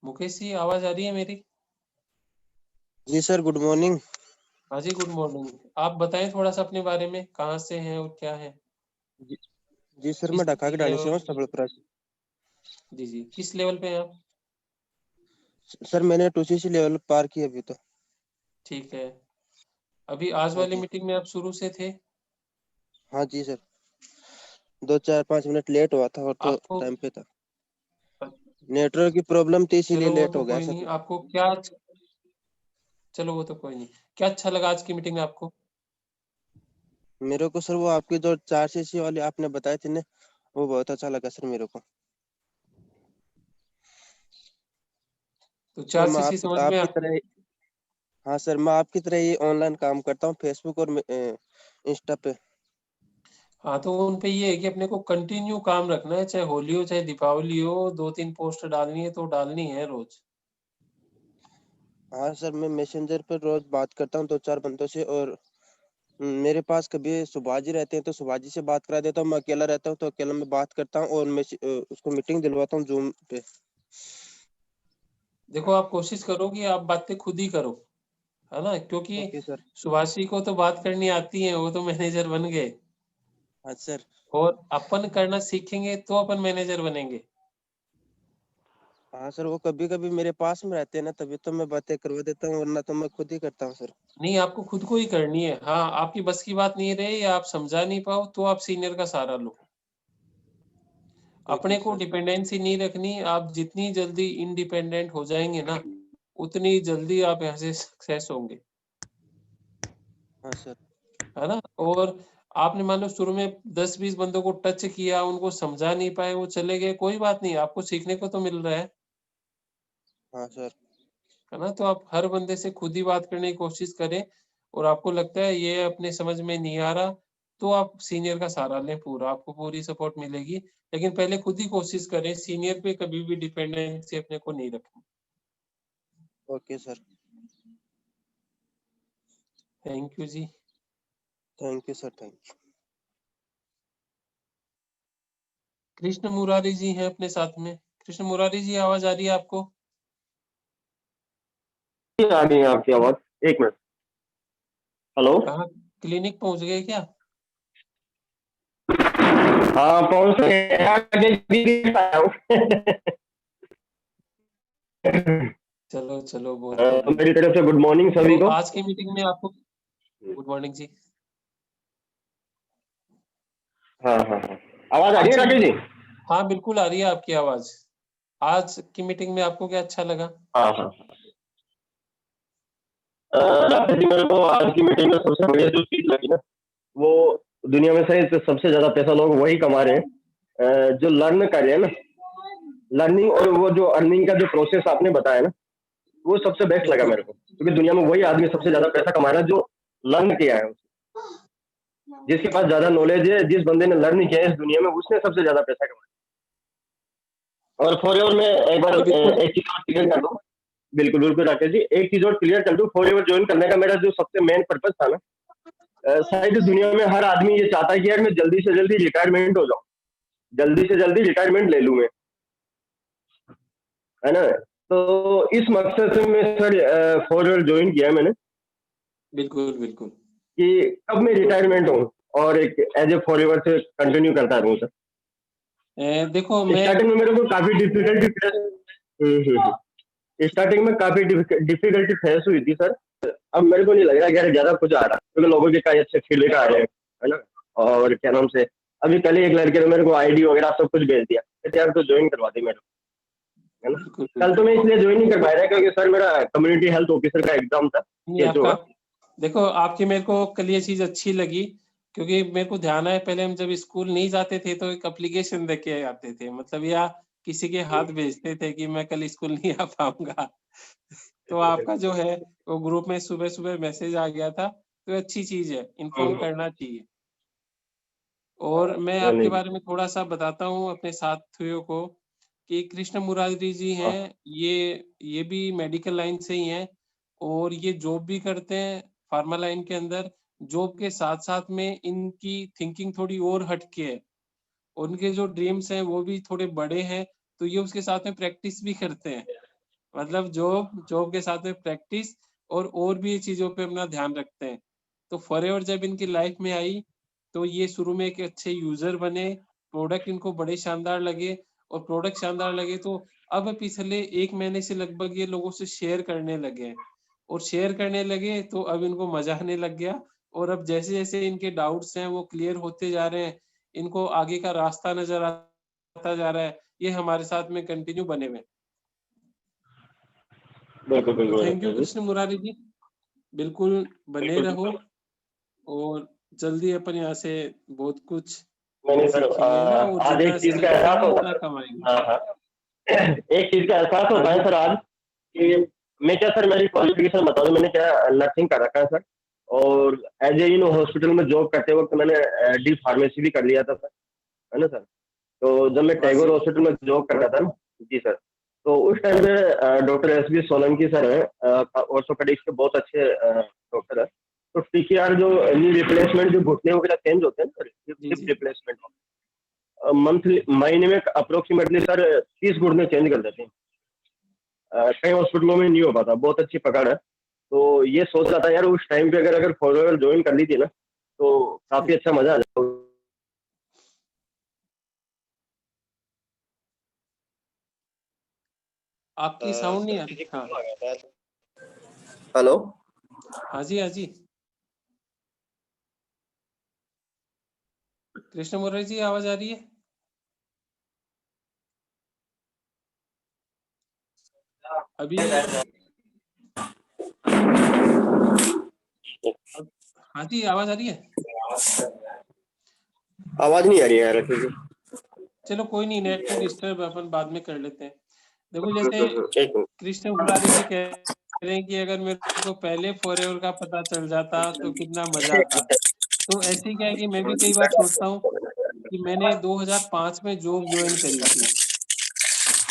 मुकेश जी, आवाज आ रही है मेरी? जी सर, गुड मॉर्निंग। हाँ जी, गुड मॉर्निंग। आप बताएं थोड़ा सा अपने बारे में, कहाँ से हैं और क्या है? जी सर, किस मैं ढाका के डाणी से हूँ, सबलपुरा से। जी जी, किस लेवल पे हैं आप? सर मैंने 2CC लेवल पार किया अभी तो। ठीक है। अभी आज हाँ वाली जी। मीटिंग में आप शुरू से थे? हाँ जी सर, 2-4-5 मिनट लेट हुआ था और तो आपको टाइम पे था। नेटवर्क की प्रॉब्लम थी इसीलिए चलो वो लेट तो हो गया कोई नहीं, सर। आपको क्या, चलो वो तो कोई नहीं, क्या अच्छा लगा आज की मीटिंग में आपको? मेरे को सर वो आपकी जो 4CC वाली आपने बताई थी ना, वो बहुत अच्छा लगा सर मेरे को। तो सर 4 मैं सीसी समझ में आपकी तरह, हाँ सर मैं आपकी तरह ही ऑनलाइन काम करता हूँ फेसबुक और इंस्टा पे। हाँ, तो उन पे ये है कि अपने को कंटिन्यू काम रखना है, चाहे होली हो चाहे दीपावली हो, 2-3 पोस्ट डालनी है तो डालनी है रोज। हाँ सर, मैं मैसेंजर पर रोज बात करता हूँ 2-4 बंदों से, और मेरे पास कभी सुभाष जी रहते हैं तो सुभाष जी से बात करा देता हूँ। मैं अकेला रहता हूँ तो अकेला में बात करता हूँ, और मैं उसको मीटिंग दिलवाता हूँ जूम पे। देखो, आप कोशिश करो कि आप बातें खुद ही करो, है ना, क्योंकि ओके सर। सुभाषी को तो बात करनी आती है, वो तो मैनेजर बन गए। हाँ सर। और अपन करना सीखेंगे तो अपन मैनेजर बनेंगे। हाँ सर, वो कभी कभी मेरे पास में रहते हैं ना, तभी तो मैं बातें करवा देता हूँ, वरना तो मैं खुद ही करता हूँ सर। नहीं, आपको खुद को ही करनी है। हाँ, आपकी बस की बात नहीं रहे या आप समझा नहीं पाओ तो आप सीनियर का सहारा लो। ओके अपने को सर। डिपेंडेंसी नहीं रखनी। आप जितनी जल्दी इंडिपेंडेंट हो जाएंगे ना, उतनी जल्दी आप यहाँ से सक्सेस होंगे, हाँ सर। है ना। और आपने मान लो शुरू में 10-20 बंदों को टच किया, उनको समझा नहीं पाए, वो चले गए, कोई बात नहीं, आपको सीखने को तो मिल रहा हाँ सर। है ना। तो आप हर बंदे से खुद ही बात करने की कोशिश करें, और आपको लगता है ये अपने समझ में नहीं आ रहा, तो आप सीनियर का सहारा लें पूरा, आपको पूरी सपोर्ट मिलेगी। लेकिन पहले खुद ही कोशिश करें, सीनियर पे कभी भी डिपेंडेंसी अपने को नहीं रखनी। Okay sir. थैंक यू जी। Thank you sir, thank you. Krishna Murari ji हैं अपने साथ में। कृष्ण मुरारी जी, आवाज आ रही है आपको? आ रही है आपकी आवाज, एक मिनट। हेलो। कहाँ क्लिनिक पहुंच गए क्या? हाँ पहुंच गए। चलो चलो, बहुत बढ़िया। मेरी तरफ से गुड मॉर्निंग सभी तो को। आज की मीटिंग में आपको गुड मॉर्निंग जी। हाँ हाँ हाँ, आवाज आ रही आज है की राकेश जी? हाँ बिल्कुल आ रही है आपकी आवाज। आज की मीटिंग में आपको क्या अच्छा लगा? हाँ हाँ। राकेश जी, मेरे को आज की मीटिंग में सबसे बढ़िया जो चीज लगी ना, वो दुनिया में से सबसे ज्यादा पैसा लोग वही कमा रहे हैं जो लर्न कर रहे हैं ना। लर्निंग और वो जो अर्निंग का जो प्रोसेस आपने बताया ना, वो सबसे बेस्ट लगा बिल्कुल मेरे को, क्योंकि दुनिया में वही आदमी सबसे ज्यादा पैसा कमा रहा है जो लर्न किया है। जिसके पास ज्यादा नॉलेज है, जिस बंदे ने लर्न किया है इस दुनिया में, उसने सबसे ज्यादा पैसा कमाया। और फॉर एवर में एक बार बिल्कुल एक चीज और क्लियर कर दूं। बिल्कुल बिल्कुल राकेश जी, एक चीज और क्लियर कर दूं। फॉर एवर ज्वाइन करने का मेरा जो सबसे मेन पर्पज था ना, शायद दुनिया में हर आदमी ये चाहता है कि यार मैं जल्दी से जल्दी रिटायरमेंट हो जाऊं, जल्दी से जल्दी रिटायरमेंट ले लूं मैं, है ना। तो इस मकसद से मैं सर फॉर एवर ज्वाइन किया मैंने, बिल्कुल बिल्कुल। कि कब मैं रिटायरमेंट हूँ और एक एज ए फॉर एवर से कंटिन्यू करता रहूं सर। देखो मैं स्टार्टिंग में मेरे को काफी डिफिकल्टी स्टार्टिंग में काफी डिफिकल्टी फेस हुई थी सर। अब मेरे को नहीं लग रहा कि यार ज्यादा कुछ आ रहा, क्योंकि लोगों के कई अच्छे फीडबैक आ रहे हैं, है ना। और क्या नाम से, अभी कल ही एक लड़के ने मेरे को आईडी वगैरह सब कुछ भेज दिया, कहते यार तो ज्वाइन करवा दी मेरे को, है ना। बिल्कुल कल तो बिल्कुल मैं इसलिए ज्वाइन नहीं कर पाया था क्योंकि सर मेरा कम्युनिटी हेल्थ ऑफिसर का एग्जाम था, नहीं CHO आपका। का। देखो आपकी मेरे को कल ये चीज अच्छी लगी, क्योंकि मेरे को ध्यान है पहले हम जब स्कूल नहीं जाते थे तो एक एप्लीकेशन दे के आते थे, मतलब या किसी के हाथ भेजते थे कि मैं कल स्कूल नहीं आ पाऊंगा। तो आपका जो है वो ग्रुप में सुबह सुबह मैसेज आ गया था, तो अच्छी चीज है, इन्फॉर्म करना चाहिए। और मैं आपके नहीं, बारे में थोड़ा सा बताता हूँ अपने साथियों को कि कृष्ण मुरारी जी हैं, ये भी मेडिकल लाइन से ही हैं और ये जॉब भी करते हैं फार्मा लाइन के अंदर। जॉब के साथ साथ में इनकी थिंकिंग थोड़ी और हटके है, उनके जो ड्रीम्स हैं वो भी थोड़े बड़े हैं, तो ये उसके साथ में प्रैक्टिस भी करते हैं, मतलब जॉब जॉब के साथ में प्रैक्टिस और भी चीजों पे अपना ध्यान रखते हैं। तो फॉरएवर जब इनकी लाइफ में आई तो ये शुरू में एक अच्छे यूजर बने, प्रोडक्ट इनको बड़े शानदार लगे, और प्रोडक्ट शानदार लगे तो अब पिछले 1 महीने से लगभग ये लोगों से शेयर करने लगे हैं, और शेयर करने लगे तो अब इनको मजा आने लग गया। और अब जैसे जैसे इनके डाउट्स हैं वो क्लियर होते जा रहे हैं, इनको आगे का रास्ता नजर आता जा रहा है, ये हमारे साथ में कंटिन्यू बने हुए हैं। बिल्कुल तो बिल्कुल थैंक यू राकेश जी। कृष्ण मुरारी जी, बिल्कुल बने बिल्कुल रहो, बिल्कुल। और जल्दी अपन यहाँ से बहुत कुछ मैंने सर सीखेंगे ना, और आज जितना एक चीज का सीखेंगे एहसास ना होता उतना है। कमाएंगे। हाँ हाँ। एक चीज का एहसास हाँ होता है जी सर आज, कि मैं क्या सर, मेरी क्वालिफिकेशन बता दूं, मैंने क्या नर्सिंग कर रखा है सर। और एज ए हॉस्पिटल में जॉब करते वक्त मैंने डी फार्मेसी भी कर लिया था सर, है ना सर। तो जब मैं बस टैगोर जी। हॉस्पिटल में जॉब करता था ना, जी सर, तो उस टाइम पे डॉक्टर SB सोलंकी सर है, ऑर्थोपेडिक्स के बहुत अच्छे डॉक्टर है। तो TKR जो नी रिप्लेसमेंट जो घुटने वगैरह चेंज होते हैं ना सर, जी हिप जी रिप्लेसमेंट, मंथली महीने में अप्रोक्सीमेटली सर 30 घुटने चेंज कर देते हैं। कई हॉस्पिटलों में नहीं हो पाता, बहुत अच्छी पकड़ है। तो ये सोच रहा था यार उस टाइम पे अगर अगर फॉरएवर ज्वाइन कर ली थी ना, तो काफी अच्छा मजा आ जाता। आपकी साउंड नहीं आ रही। हाँ हेलो। हाँ जी हाँ जी, कृष्ण मुरारी जी आवाज आ रही है? अभी हाँ जी आवाज आ रही है? आवाज नहीं आ रही है यार अखिल जी। चलो कोई नहीं, नेट पे डिस्टर्ब अपन बाद में कर लेते हैं। देखो जैसे एक मिनट। कृष्ण मुरारी जी कह रहे हैं कि अगर मेरे को पहले फॉरएवर का पता चल जाता तो कितना मजा आता। तो ऐसे ही क्या है कि मैं भी कई बार सोचता हूँ कि मैंने 2005 में जॉब ज्वाइन करी थी,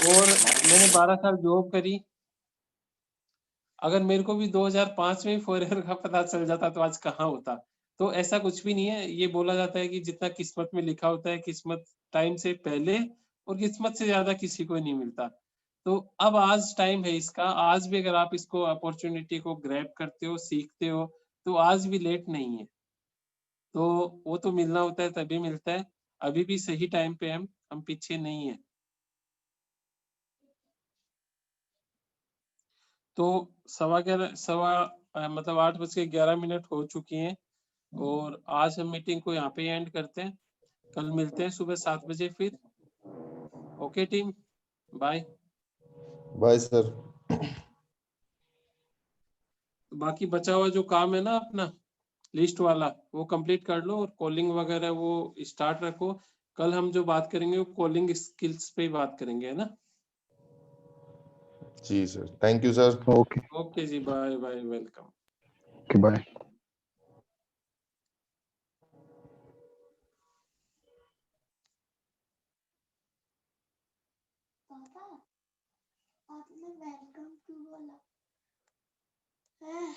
और मैंने 12 साल जॉब करी। अगर मेरे को भी 2005 में फॉरएवर का पता चल जाता तो आज कहाँ होता। तो ऐसा कुछ भी नहीं है, ये बोला जाता है कि जितना किस्मत में लिखा होता है, किस्मत टाइम से पहले और किस्मत से ज्यादा किसी को नहीं मिलता। तो अब आज टाइम है इसका, आज भी अगर आप इसको अपॉर्चुनिटी को ग्रैब करते हो, सीखते हो, तो आज भी लेट नहीं है। तो वो तो मिलना होता है तभी मिलता है, अभी भी सही टाइम पे हम पीछे नहीं है। तो 8:11 हो चुकी हैं और आज हम मीटिंग को यहाँ पे एंड करते हैं। कल मिलते हैं सुबह 7 बजे फिर। Okay team, bye. Bye sir. बाकी बचा हुआ जो काम है ना अपना लिस्ट वाला, वो कंप्लीट कर लो और कॉलिंग वगैरह वो स्टार्ट रखो। कल हम जो बात करेंगे वो कॉलिंग स्किल्स पे ही बात करेंगे, है ना। जी sir, thank you sir. Okay okay जी, bye bye, welcome. Okay bye. पापा आपने वेलकम क्यों बोला है?